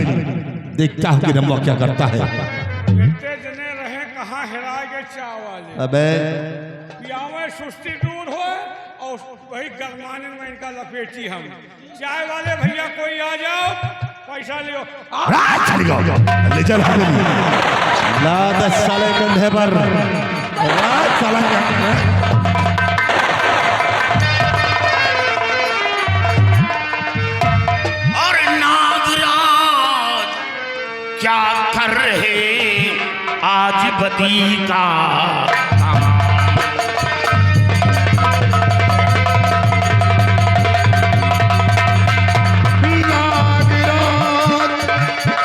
देखता हूँ कि रमुआ क्या करता है। इतने जने रहे कहाँ हेरा गए चाय वाले। अबे पियावे सुस्ती दूर हो और वही गरमाने में इनका लपेटी हम। चाय वाले भैया कोई आ जाओ, पैसा लियो। चल जाओ, ले चल हवेली। ला 10 साले कंधे पर चला क्या कर रहे आज बदी का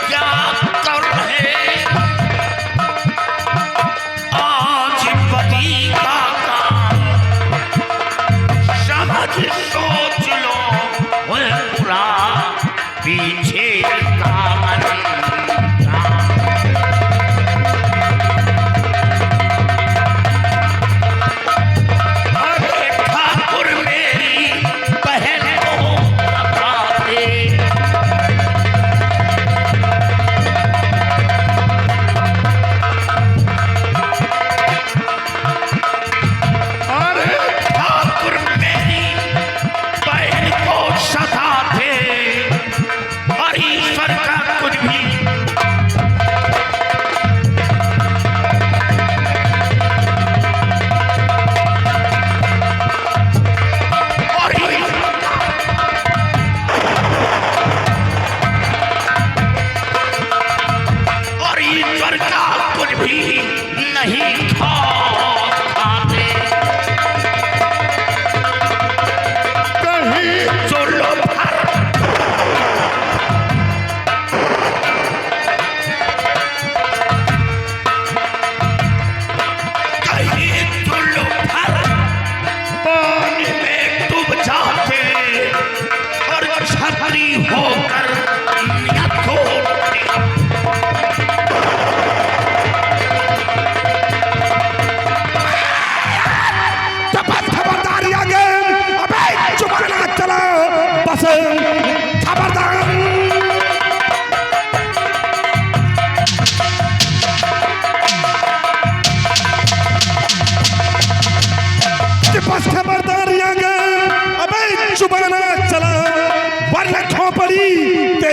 क्या कर रहे आज बदी का समझ सोच लो पूरा पीछे का मन।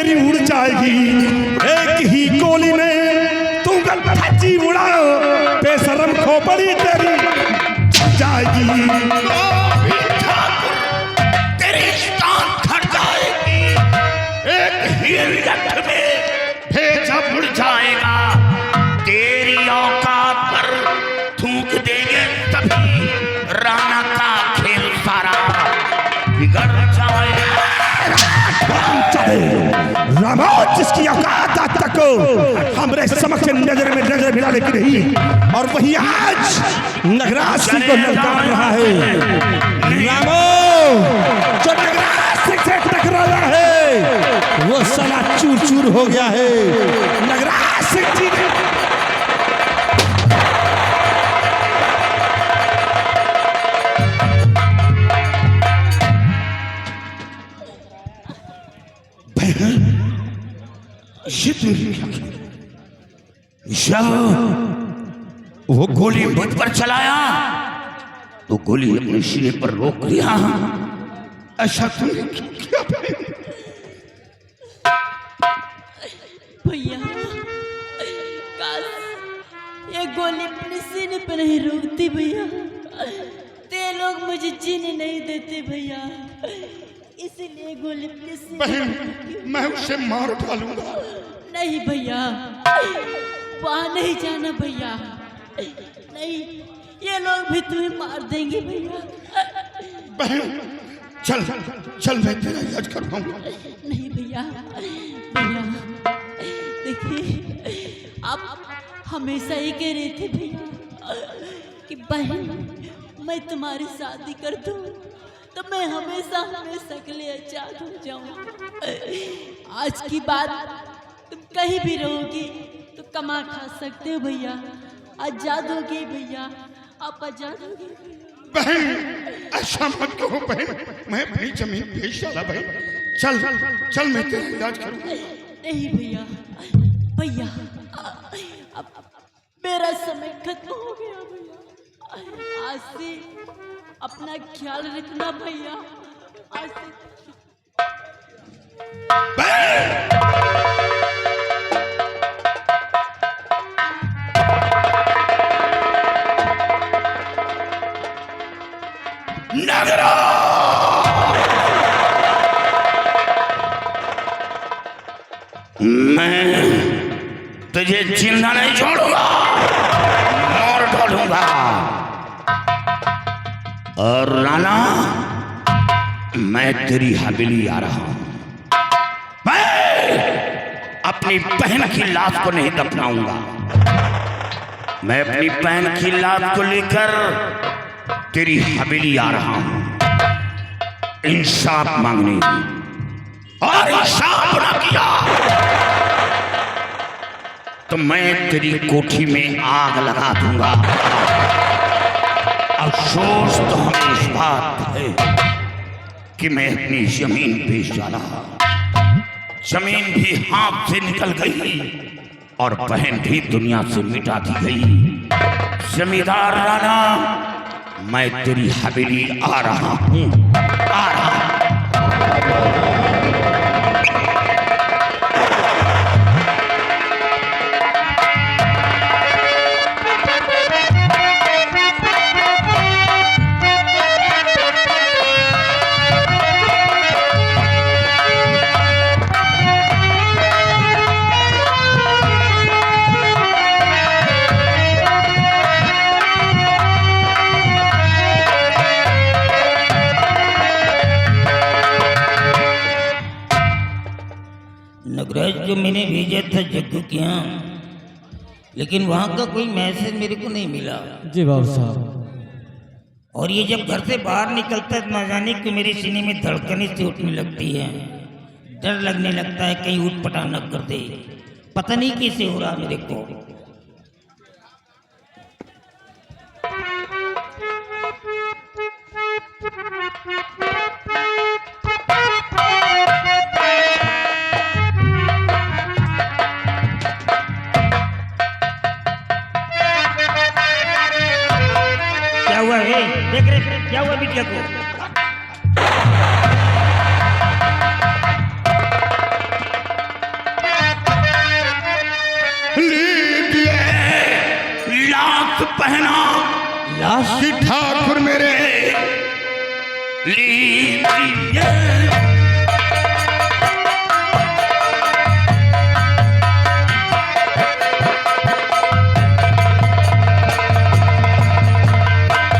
तेरी उड़ जाएगी। एक ही गोली में तू गलफजी उड़ाओ, बेशरम खोपड़ी तेरी जल जाएगी। तेरी शान घट जाएगी। एक ही लठ में भेजा उड़ जाएगा। तेरी औकात पर थूक देंगे तभी राणा का खेल सारा बिगड़ जाएगा। रामा जिसकी औकात आज तक हमरे समक्ष नजर में नजर मिला लेकिन नहीं, और वही आज नगराज सिंह को ललकार रहा है। रामो जो नगराज सिंह से टकराया है वो साला चूर चूर हो गया है। नगराज सिंह जी ने वो गोली मुझ पर चलाया तो गोली अपने सीने पर रोक लिया। ऐसा तुमने क्या भैया? काश ये गोली अपने सीने पे नहीं रोकती भैया, ते लोग मुझे जीने नहीं देते भैया, इसीलिए गोली अपने सीने बहन मैं उसे मार डालूंगा। नहीं भैया, वहाँ नहीं जाना भैया, नहीं, ये लोग भी तुम्हें मार देंगे भैया। बहन चल चल मैं तेरा इलाज करवाऊंगा। नहीं भैया, भैया देखिए आप हमेशा ये कह रहे थे भैया कि बहन मैं तुम्हारी शादी कर दूं तो मैं हमेशा हमेशा के लिए आजाद हो जाऊं। आज की बात तुम कहीं भी रहोगी तो कमा खा सकते हो भैया, आजाद हो गए भैया, आप आजाद हो गए। बहन ऐसा मत कहो बहन, मैं अपनी जमीन बेच डाला बहन। चल चल मैं तेरा इलाज करूंगा। नहीं भैया, भैया अब मेरा समय खत्म हो गया भैया, आज से अपना ख्याल रखना भैया, आज से नगरा मैं तुझे जिंदा नहीं छोड़ूंगा, मार डालूंगा। और राणा मैं तेरी हवेली आ रहा हूं। मैं अपनी बहन की लाश को नहीं दफनाऊंगा, मैं अपनी बहन की लाश को लेकर तेरी हवेली आ रहा हूं इंसाफ मांगने, और इंसाफ ना किया तो मैं तेरी कोठी में आग लगा दूंगा। अफसोस तो हमें इस बात है कि मैं अपनी जमीन बेच डाला, जमीन भी हाथ से निकल गई और बहन भी दुनिया से मिटा दी गई। जमींदार राणा मैं तेरी हवेली आ रहा हूं, आ रहा हूं। नगराज जो मैंने भेजा था जग्गू के यहाँ, लेकिन वहाँ का कोई मैसेज मेरे को नहीं मिला। जी बाबू साहब। और ये जब घर से बाहर निकलता है ना जाने कि मेरे सीने में धड़कने से उठने लगती है, डर लगने लगता है कहीं उठ पटांग न कर दे, पता नहीं कैसे हो रहा मेरे को। क्या हुआ है? देख रहे क्या हुआ बिटिया को? पहना लाश कि ठाकुर मेरे लीजिए।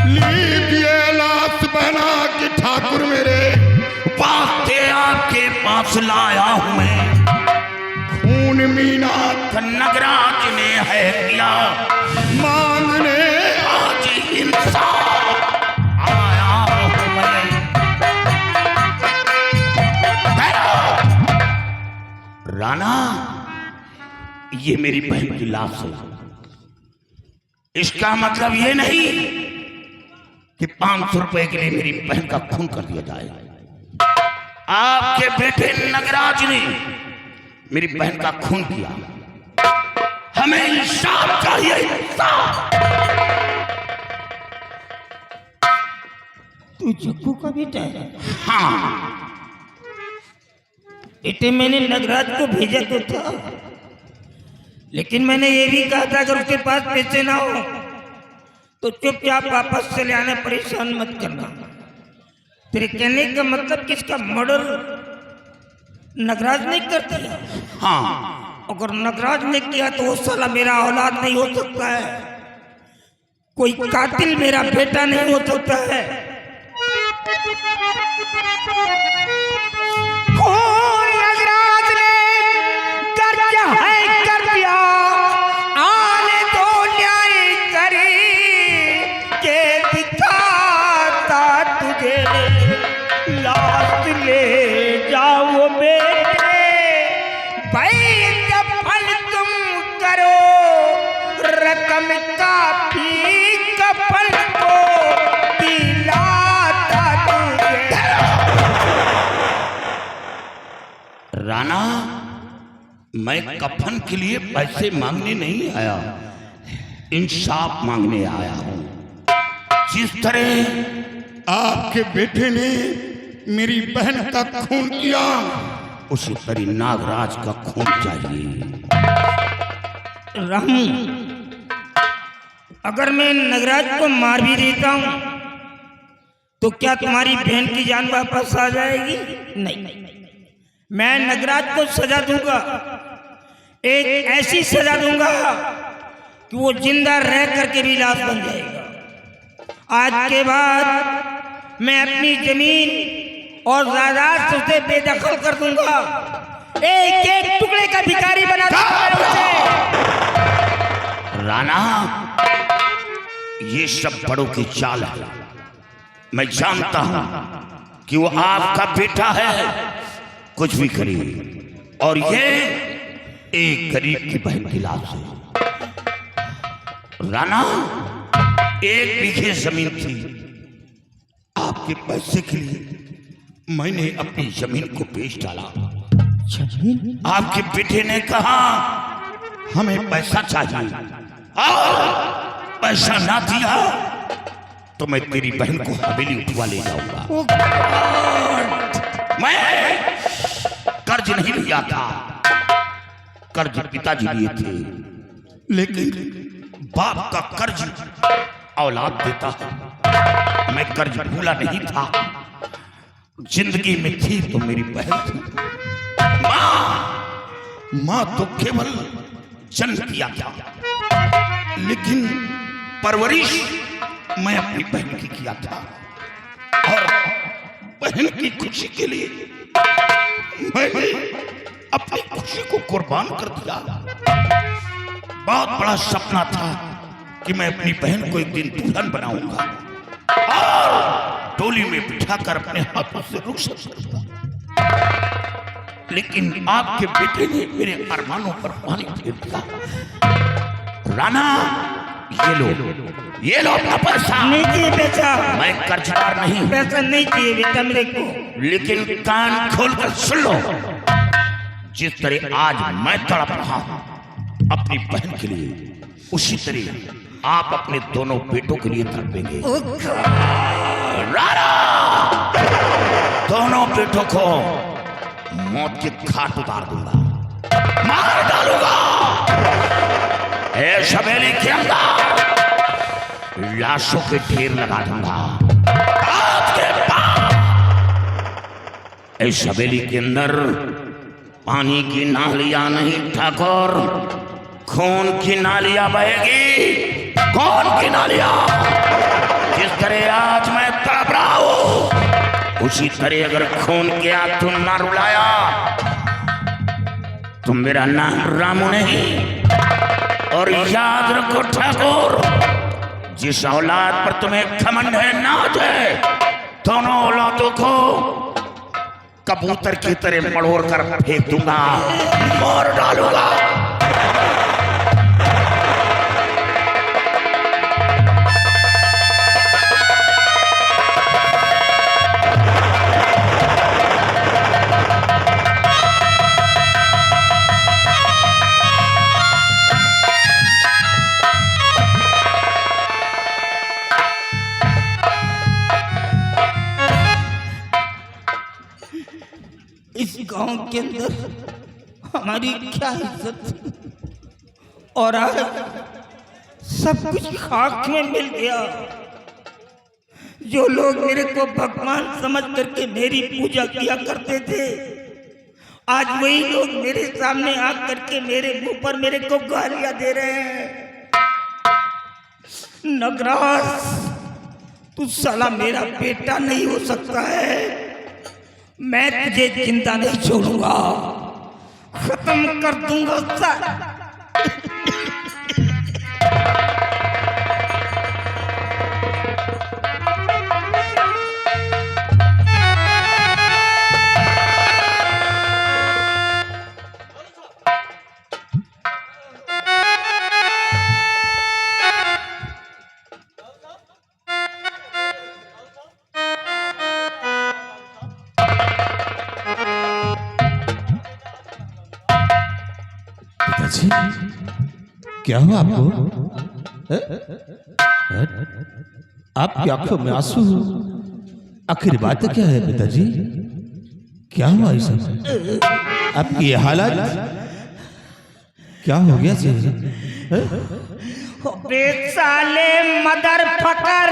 लीजिए लाश बना कि ठाकुर मेरे बातें आपके पास लाया हूं मैं। खून मीना नगराज ने है किया मांगने आज इंसाफ आया हूं मैं। राणा, ये मेरी बहन की लाश है। इसका मतलब ये नहीं कि 500 रुपए के लिए मेरी बहन का खून कर दिया जाए। आपके बेटे नगराज ने मेरी बहन का खून किया, हमें इंसाफ चाहिए, इंसाफ। तू जग्गू का बेटा है? हाँ, बेटे मैंने नगराज को भेजा तो था, लेकिन मैंने ये भी कहा था अगर उसके पास पैसे ना हो तो चुपचाप वापस चले आने, परेशान मत करना। तेरे कहने का मतलब किसका मर्डर नगराज ने कर दिया? हाँ, अगर नगराज ने किया तो वो साला मेरा औलाद नहीं हो सकता है, कोई कातिल मेरा बेटा नहीं हो सकता है। नगराज ने कर दिया, आने दो न्याय करी के दिखाता तुझे, लाश ले जाओ बेटे, भाई दफन तुम करो, रकम काफी कफन को दिलाता तुझे। राणा, मैं कफन के लिए पैसे मांगने नहीं आया, इंसाफ मांगने आया हूं। जिस तरह आपके बेटे ने मेरी बहन का खून किया, उसी तरह नागराज का खून चाहिए। राम, अगर मैं नगराज को मार भी देता हूं तो क्या तुम्हारी बहन की जान वापस आ जाएगी? नहीं, मैं नगराज को सजा दूंगा, एक ऐसी सजा दूंगा कि वो जिंदा रह करके भी लाश बन जाएगा। आज के बाद मैं अपनी जमीन और जायदाद से उसे बेदखल कर दूंगा, एक एक टुकड़े का भिखारी बना दूंगा उसे। राणा, ये सब बड़ों की चाल है। मैं जानता हूं कि वो आपका बेटा है, कुछ भी करिए, और ये एक गरीब की बहन की लाश है। राणा, 1 बीघे जमीन थी, आपके पैसे के लिए मैंने अपनी जमीन को बेच डाला। आपके बेटे ने कहा हमें पैसा चाहिए, पैसा ना दिया तो मैं तेरी बहन को हवेली उठवा ले जाऊंगा। मैं कर्ज नहीं लिया था, कर्ज पिताजी लिए थे, लेकिन बाप का कर्ज औलाद देता है। मैं कर्ज भूला नहीं था, जिंदगी में थी तो मेरी बहन थी। माँ तो केवल जन्म किया था, लेकिन परवरिश मैं अपनी बहन की किया था, और बहन की खुशी के लिए मैंने अपनी खुशी को कुर्बान कर दिया। बहुत बड़ा सपना था कि मैं अपनी बहन को एक दिन दुल्हन बनाऊंगा और डोली में बिठाकर अपने हाथों से रुखसत करूंगा, लेकिन आपके बेटे ने मेरे अरमानों पर पानी फेर दिया। राणा, ये लो अपना पैसा। नहीं चाहिए पैसा, मैं कर्जदार नहीं, पैसा नहीं चाहिए बेटा मेरे को। लेकिन कान खोलकर सुन लो, जिस तरह आज मैं तड़प रहा हूं अपनी बहन के लिए, उसी तरह आप अपने दोनों बेटों के लिए तड़पेंगे। राणा, दोनों बेटों को मौत के घाट उतार दूंगा, मार डालूंगा। ए शबेली के अंदर लाशों के ढेर लगा दूंगा। आज के बाद इस हवेली के अंदर पानी की नालियां नहीं ठाकुर, खून की नालियां बहेगी। खून की नालियां। जिस तरह आज मैं तड़प रहा हूं, उसी तरह अगर खून के आंसू ना रुलाया तो मेरा नाम रामू नहीं। और याद रखो ठाकुर, जिस औलाद पर तुम्हें घमंड है, नाज है, दोनों औलादों को कबूतर की तरह मड़ोड़ कर फेंक दूंगा, मार डालूंगा। इस गांव के अंदर हमारी क्या इज्जत थी, और आज सब कुछ खाक में मिल गया। जो लोग मेरे को भगवान समझ करके मेरी पूजा किया करते थे, आज वही लोग मेरे सामने आ करके मेरे मुंह पर मेरे को गालियां दे रहे हैं। नगराज, तू साला मेरा बेटा नहीं हो सकता है। मैं तुझे जिंदा नहीं छोड़ूंगा, खत्म कर दूंगा साला। पिताजी, क्या हुआ आपको? आपकी आंखों में आंसू, आखिर बात क्या है पिताजी? क्या हुआ ऐसा? आपकी ये हालत क्या हो गया जी? बे साले मदर फकर,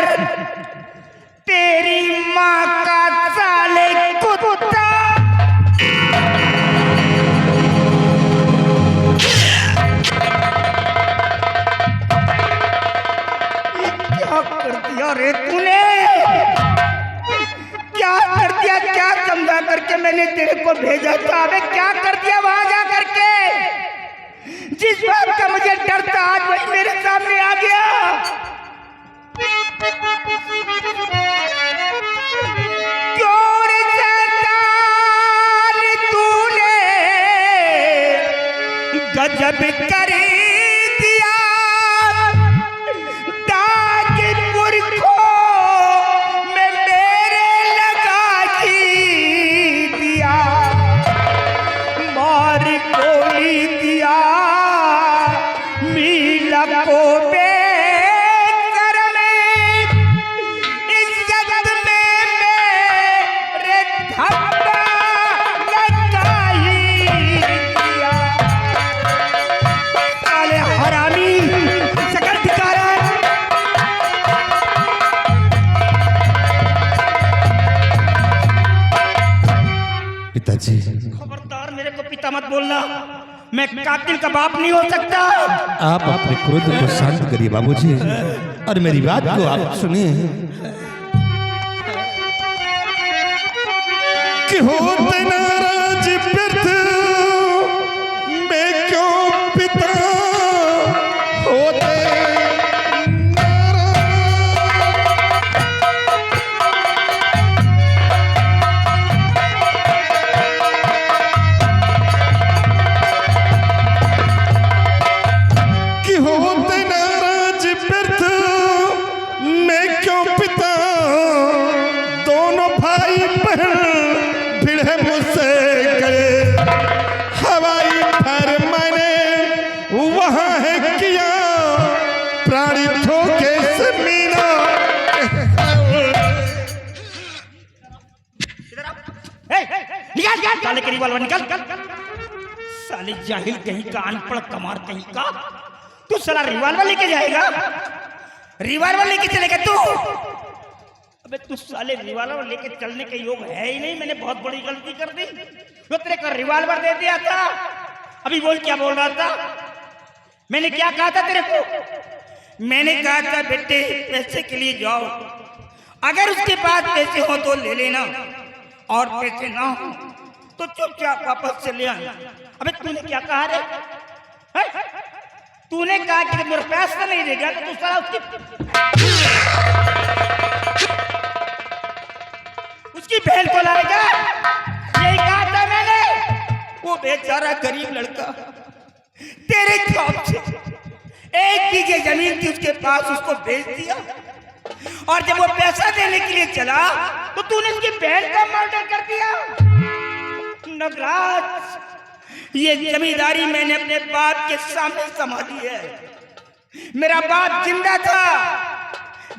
तेरी माँ का साले कुत्ता। क्या कर दिया रे तूने? क्या कर दिया? क्या समझा करके मैंने तेरे को भेजा था? अबे क्या कर दिया वहां जा करके? जिस बात का मुझे डर था आज वही मेरे सामने आ गया। क्यों रे शैतान, तूने गजब कर दिया। ताजपुर को मैं मेरे लगा दिया, मार कोई दिया मीला को बेकर में। इस जगत में मेरे धब्बा लगा ही दिया। साले हरामी, शकल दिखा रहा है। पिताजी, खबरदार मेरे को पिता मत बोलना, मैं कातिल का बाप नहीं हो सकता। आप अपने क्रोध को शांत करिए बाबूजी, और मेरी बात को आप सुनिए। कि होते नाराज व्यर्थ मैं क्यों पिता होते नाराज व्यर्थ मैं क्यों पिता। दोनों भाई बहन भिड़े मुझसे गए, हवाई भर मैंने वहां है किया, प्राणी ठोके से मीना। निकाल साले के रिवॉल्वर निकाल। साले जाहिल कहीं का, अनपढ़ कमार कहीं का, तू साला रिवॉल्वर लेके जाएगा? रिवॉल्वर लेके चलेगा तू? अबे तू साले रिवॉल्वर लेके चलने के योग है ही नहीं। मैंने बहुत बड़ी गलती कर दी। तो तेरे को रिवॉल्वर दे दिया था। अभी बोल क्या बोल रहा था? मैंने क्या कहा था तेरे को? मैंने कहा था बेटे पैसे के लिए जाओ, अगर उसके पास पैसे हो तो ले लेना, और पैसे ना हो तो चुपचाप वापस चले आना। अबे तूने क्या कहा रे? तूने कहा कि मेरे पैसा नहीं देगा तो तू साला उसकी बहन को लाएगा? यही कहा था मैंने। वो बेचारा गरीब लड़का तेरे खौफ से 1 बीघे जमीन थी उसके पास, उसको बेच दिया, और जब वो पैसा देने के लिए चला तो तूने उसकी बहन का मर्डर कर दिया। नगराज, ये जमींदारी मैंने अपने बाप के सामने संभाली है। मेरा बाप जिंदा था,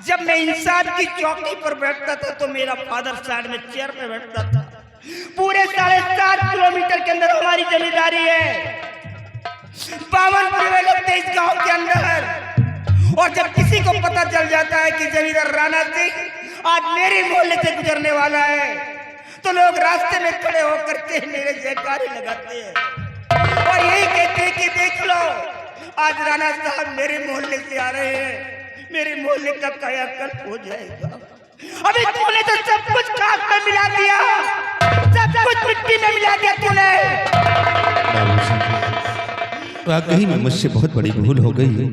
जब मैं इंसाफ की चौकी पर बैठता था तो मेरा फादर साइड में चेयर पे बैठता था। पूरे 7.5 किलोमीटर के अंदर हमारी जमींदारी है। 52 परिवार लगते इस गांव के अंदर, और जब किसी को पता चल जाता है कि जमींदार राणा सिंह आज मेरे मोहल्ले से गुजरने वाला है तो लोग रास्ते में खड़े होकर के मेरे जयकारे लगाते हैं और यही कहते हैं कि देख लो आज राणा साहब मेरे मोहल्ले से आ रहे हैं, मेरे मोहल्ले का कायाकल्प हो जाएगा। अभी तूने तो सब कुछ खाक में मिला दिया, सब कुछ मिट्टी में मिला दिया तूने। वाकई में मुझसे बहुत बड़ी भूल हो गई है,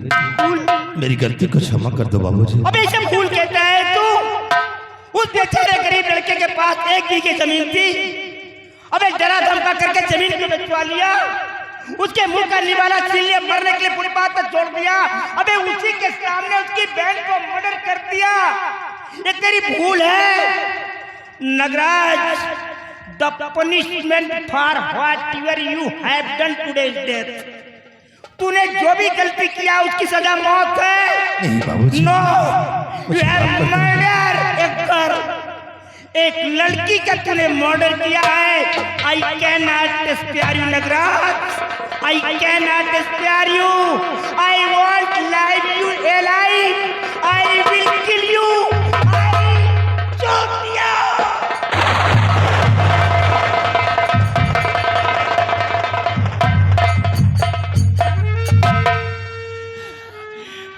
मेरी गलती को क्षमा कर दो बाबूजी। अबे इसे भूल कहता है तू? उस बेचारे गरीब लड़के के पास 1 बीघे जमीन थी, अबे डरा धमका करके जमीन को बेचवा लिया, उसके मुंह का निवाला छीन लिया, मरने के लिए पूरी बात तक छोड़ दिया। अबे उसी के सामने उसकी बहन को मर्डर कर दिया। ये तेरी भूल है Nagraj. The punishment for whatever you have done today is death. तूने जो भी गलती किया उसकी सजा मौत है। नहीं बाबूजी। नो, यू हैव मर्डर एक लड़की का तूने मर्डर किया है। I can not spare you Nagraj, I can not spare you. I want life you alive, I will kill you.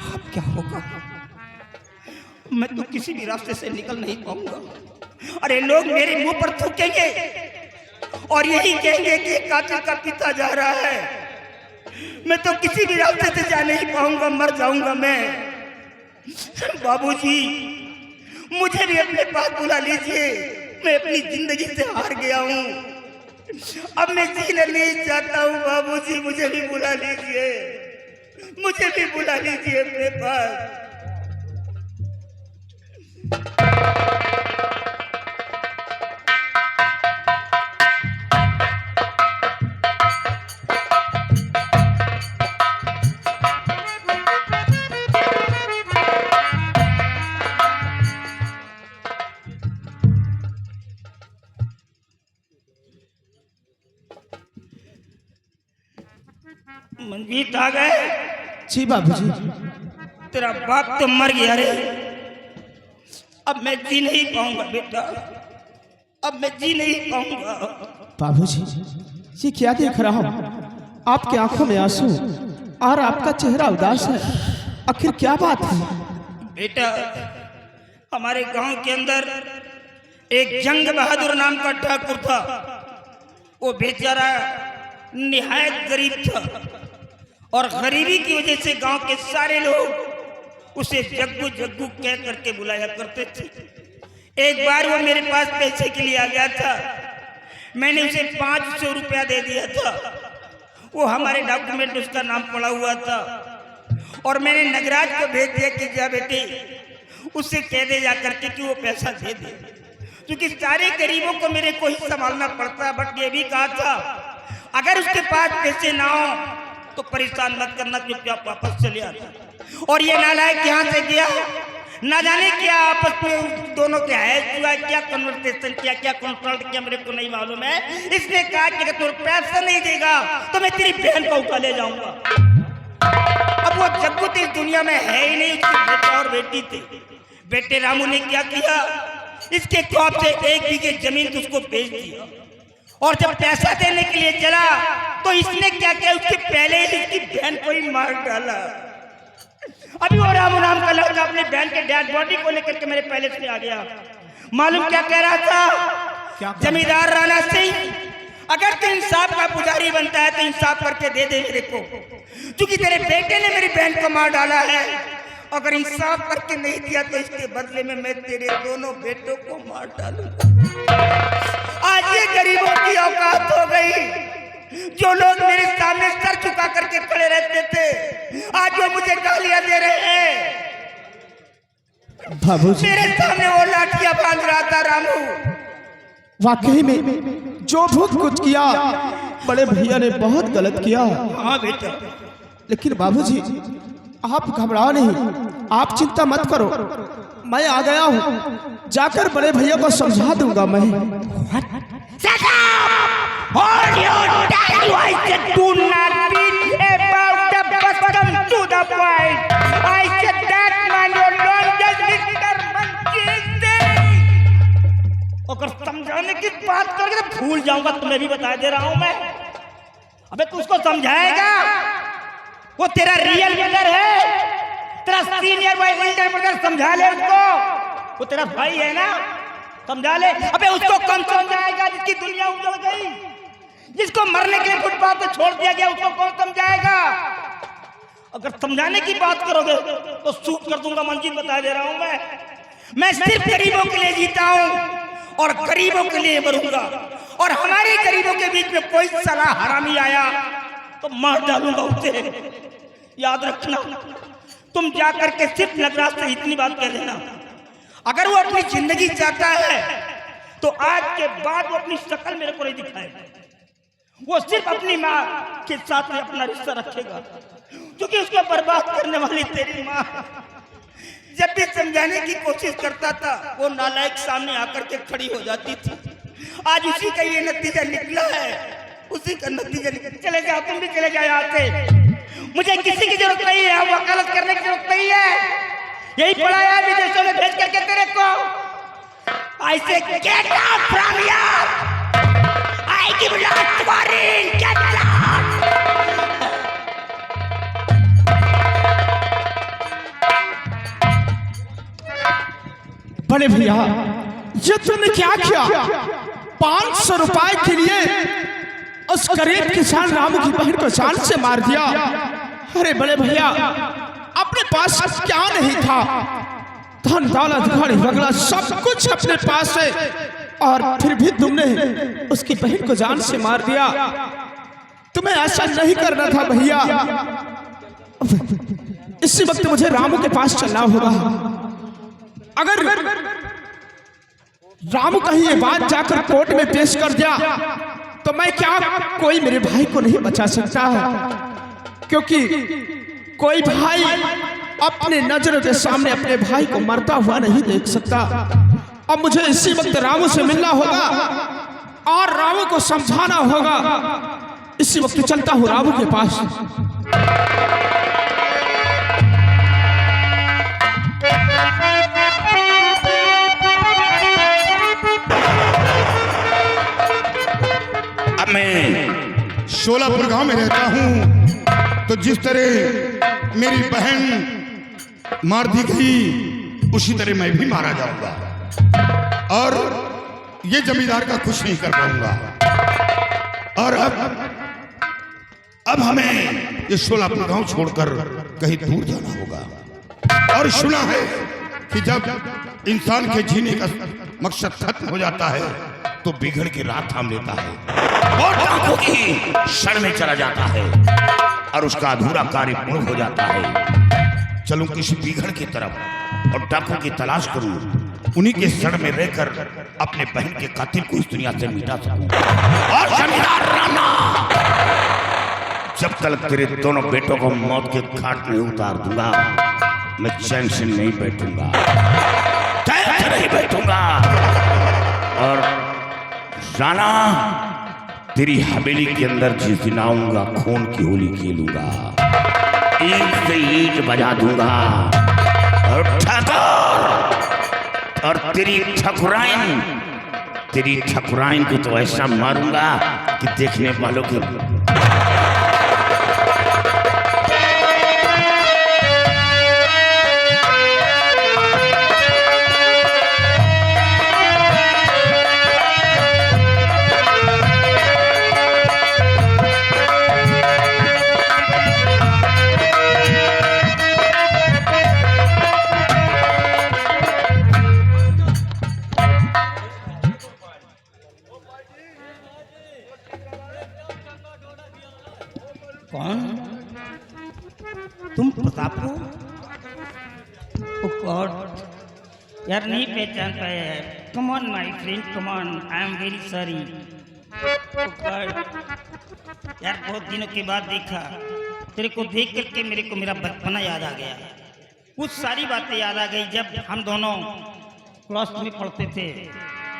अब क्या होगा? मैं तो किसी भी रास्ते से निकल नहीं पाऊंगा। अरे लोग मेरे मुंह पर थूकेंगे और यही कहेंगे कि कातिल का पिता जा रहा है। मैं तो किसी भी रास्ते से जा नहीं पाऊंगा, मर जाऊंगा मैं। बाबूजी मुझे भी अपने पास बुला लीजिए, मैं अपनी जिंदगी से हार गया हूँ, अब मैं जीना नहीं चाहता हूँ। बाबूजी मुझे भी बुला लीजिए, मुझे भी बुला लीजिए अपने पास। मंजीत आ गए? जी बाबूजी। तेरा बाप तो मर गया रे, अब मैं जी नहीं पाऊंगा बेटा, अब मैं जी नहीं पाऊंगा। बाबूजी ये क्या देख रहा हूँ? आपकी आंखों में आंसू और आपका चेहरा उदास है, आखिर क्या बात है? बेटा हमारे गांव के अंदर एक जंग बहादुर नाम का ठाकुर था। वो बेचारा निहायत गरीब था और गरीबी की वजह से गांव के सारे लोग उसे जग्गू जग्गू कह करके बुलाया करते थे। एक बार वो मेरे पास पैसे के लिए आ गया था, मैंने उसे 500 रुपया दे दिया था। वो हमारे डॉक्यूमेंट उसका नाम पड़ा हुआ था और मैंने नगराज को भेज दिया कि जा बेटे उससे कह दे जा करके कि वो पैसा दे दे, क्योंकि सारे गरीबों को मेरे को ही संभालना पड़ता। बट ये भी कहा था अगर उसके पास पैसे ना हो तो परेशान मत करना, चुपचाप वापस चले आता। और ये नालायक यहाँ से गया, ना जाने क्या आपस में दोनों के है, क्या कन्वर्सेशन किया, क्या कंसल्ट किया मेरे को नहीं मालूम है। इसने कहा कि अगर तू पैसा नहीं देगा तो मैं तेरी बहन को उठा ले जाऊंगा। अब वो जग्गू तो इस दुनिया में है ही नहीं, उसके बेटा और बेटी थे। बेटे रामू ने क्या किया, इसके ख्वाब से 1 बीघे जमीन तो उसको बेच दिया, और जब पैसा देने के लिए चला तो इसने क्या किया, उसके पहले ही इसकी बहन को ही मार डाला। अभी वो रामू नाम का लड़का अपनी बहन के डेड बॉडी को लेकर के मेरे पैलेस में आ गया। मालूम क्या कह रहा था, जमींदार राणा सिंह, अगर तू इंसाफ का पुजारी बनता है तो इंसाफ करके दे दे मेरे को, क्योंकि तेरे बेटे ने मेरी बहन को मार डाला है। अगर इंसाफ करके नहीं दिया तो इसके बदले में मैं तेरे दोनों बेटों को मार डालूंगा। आज ये गरीबों की औकात हो गई। जो लोग मेरे सामने सर झुका करके खड़े रहते थे, आज वो मुझे गालियां दे रहे हैं। बाबूजी, मेरे सामने वो लाठियां बांध रहा था रामू। वाकई में जो बहुत कुछ किया बड़े भैया ने बहुत गलत किया। हाँ बेटा, लेकिन बाबूजी आप घबराओ नहीं, आप चिंता मत करो, मैं आ गया हूँ, जाकर बड़े भैया को समझा दूंगा मैं। अगर समझाने की बात करोगे तो भूल जाऊंगा, तुम्हें भी बता दे रहा हूं मैं। अबे तू उसको समझाएगा, वो तेरा रियल ब्रदर है, तेरा सीनियर भाई एल्डर ब्रदर, समझा ले उसको। वो तेरा भाई है ना, समझा ले। अबे उसको कम समझाएगा जिसकी दुनिया उजड़ गई, जिसको मरने के लिए फुटपाथ पे छोड़ दिया गया, उसको कौन समझाएगा। अगर समझाने की बात करोगे तो सूट कर दूंगा, मंजिल बता दे रहा हूं मैं सिर्फ गरीबों के लिए जीता हूं और गरीबों के लिए मरूंगा। और हमारे गरीबों के बीच में कोई साला हरामी आया तो मार डालूंगा उसे। याद रखना, तुम जाकर के सिर्फ नगराज से इतनी बात कह देना, अगर वो अपनी जिंदगी चाहता है तो आज के बाद वो अपनी शक्ल मेरे को नहीं दिखाएगा। वो सिर्फ अपनी माँ के साथ में अपना रिश्ता रखेगा, क्योंकि उसको बर्बाद करने वाली तेरी माँ जब भी समझाने की कोशिश करता था वो नालायक सामने आकर के खड़ी हो जाती थी। आज उसी का ये नतीजा निकला है, उसी का नतीजा निकला। चले जाओ, तुम भी चले जाओ यहाँ से, मुझे किसी की जरूरत नहीं है, वकालत करने की जरूरत नहीं है। यही पड़ा है विदेशों में भेज करके तेरे को। I say get out from here, I give last warning, get out। बड़े भैया, ये तुमने क्या किया? 500 रुपए के लिए उस गरीब किसान रामू की बहन को जान से मार दिया। अरे बड़े भैया, अपने पास क्या नहीं था, धन दौलत गाड़ी बंगला सब कुछ अपने पास है, और फिर भी तुमने उसकी बहन को जान से मार दिया। तुम्हें ऐसा नहीं करना था भैया। इसी वक्त मुझे रामू के पास चलना होगा। अगर रामू कहीं ये बात जाकर कोर्ट में पेश कर दिया तो मैं क्या, कोई मेरे भाई को नहीं बचा सकता है, क्योंकि कोई भाई अपने नजरों के सामने अपने भाई को मरता हुआ नहीं देख सकता। अब मुझे इसी वक्त रामू से मिलना होगा और रामू को समझाना होगा। इसी वक्त चलता हूँ रामू के पास। मैं शोलापुर गांव में रहता हूं, तो जिस तरह मेरी बहन मार दी गई उसी तरह मैं भी मारा जाऊंगा, और ये जमींदार का कुछ नहीं कर पाऊंगा। और अब हमें ये शोलापुर गांव छोड़कर कहीं दूर जाना होगा। और सुना है कि जब इंसान के जीने का मकसद खत्म हो जाता है तो बिगड़ के रात थाम लेता है और डाकू की शरण में चला जाता है और उसका अधूरा कार्य पूर्ण हो जाता है। चलूं किसी बिगड़ की तरफ और डाकू की तलाश करूं, उन्हीं के शरण में रहकर अपने बहन के कातिल को इस दुनिया से मिटा सकूं। और जमींदार राणा, जब तक तेरे दोनों बेटों को मौत के घाट में उतार दूंगा मैं चैन से नहीं बैठूंगा, चैन से नहीं बैठूंगा। और राणा, तेरी हवेली के अंदर जिस दिन आऊंगा खून की होली खेलूंगा। ईंट से ईंट बजा दूंगा। और ठाकुर, और तेरी ठकुराइन को तो ऐसा मारूंगा कि देखने वालों के कौन? तुम प्रताप हो? गॉड, यार नहीं पहचान पाया है। Come on my friend, come on, I am very sorry. यार बहुत दिनों के बाद देखा, तेरे को देख करके मेरे को मेरा बचपना याद आ गया। कुछ सारी बातें याद आ गई जब हम दोनों क्लास में पढ़ते थे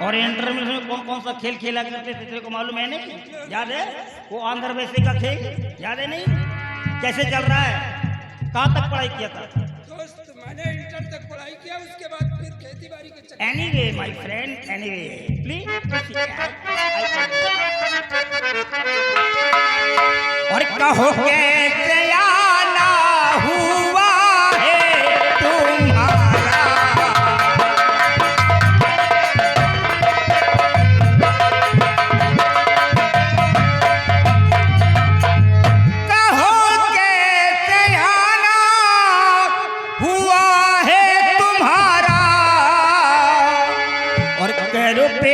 और इंटरव्यू में कौन कौन सा खेल खेला करते थे, तेरे को मालूम है नहीं? याद है वो आंध्र वैसे का खेल? याद है नहीं? कैसे चल रहा है? कहाँ तक पढ़ाई किया था? दोस्त मैंने इंटर तक पढ़ाई किया, उसके बाद फिर खेती बाड़ी के चक्कर। Anyway my friend, anyway please. और कहो कैसे आना हुआ है तुम्हारा, कहो कैसे आना हुआ है तुम्हारा, और करो पे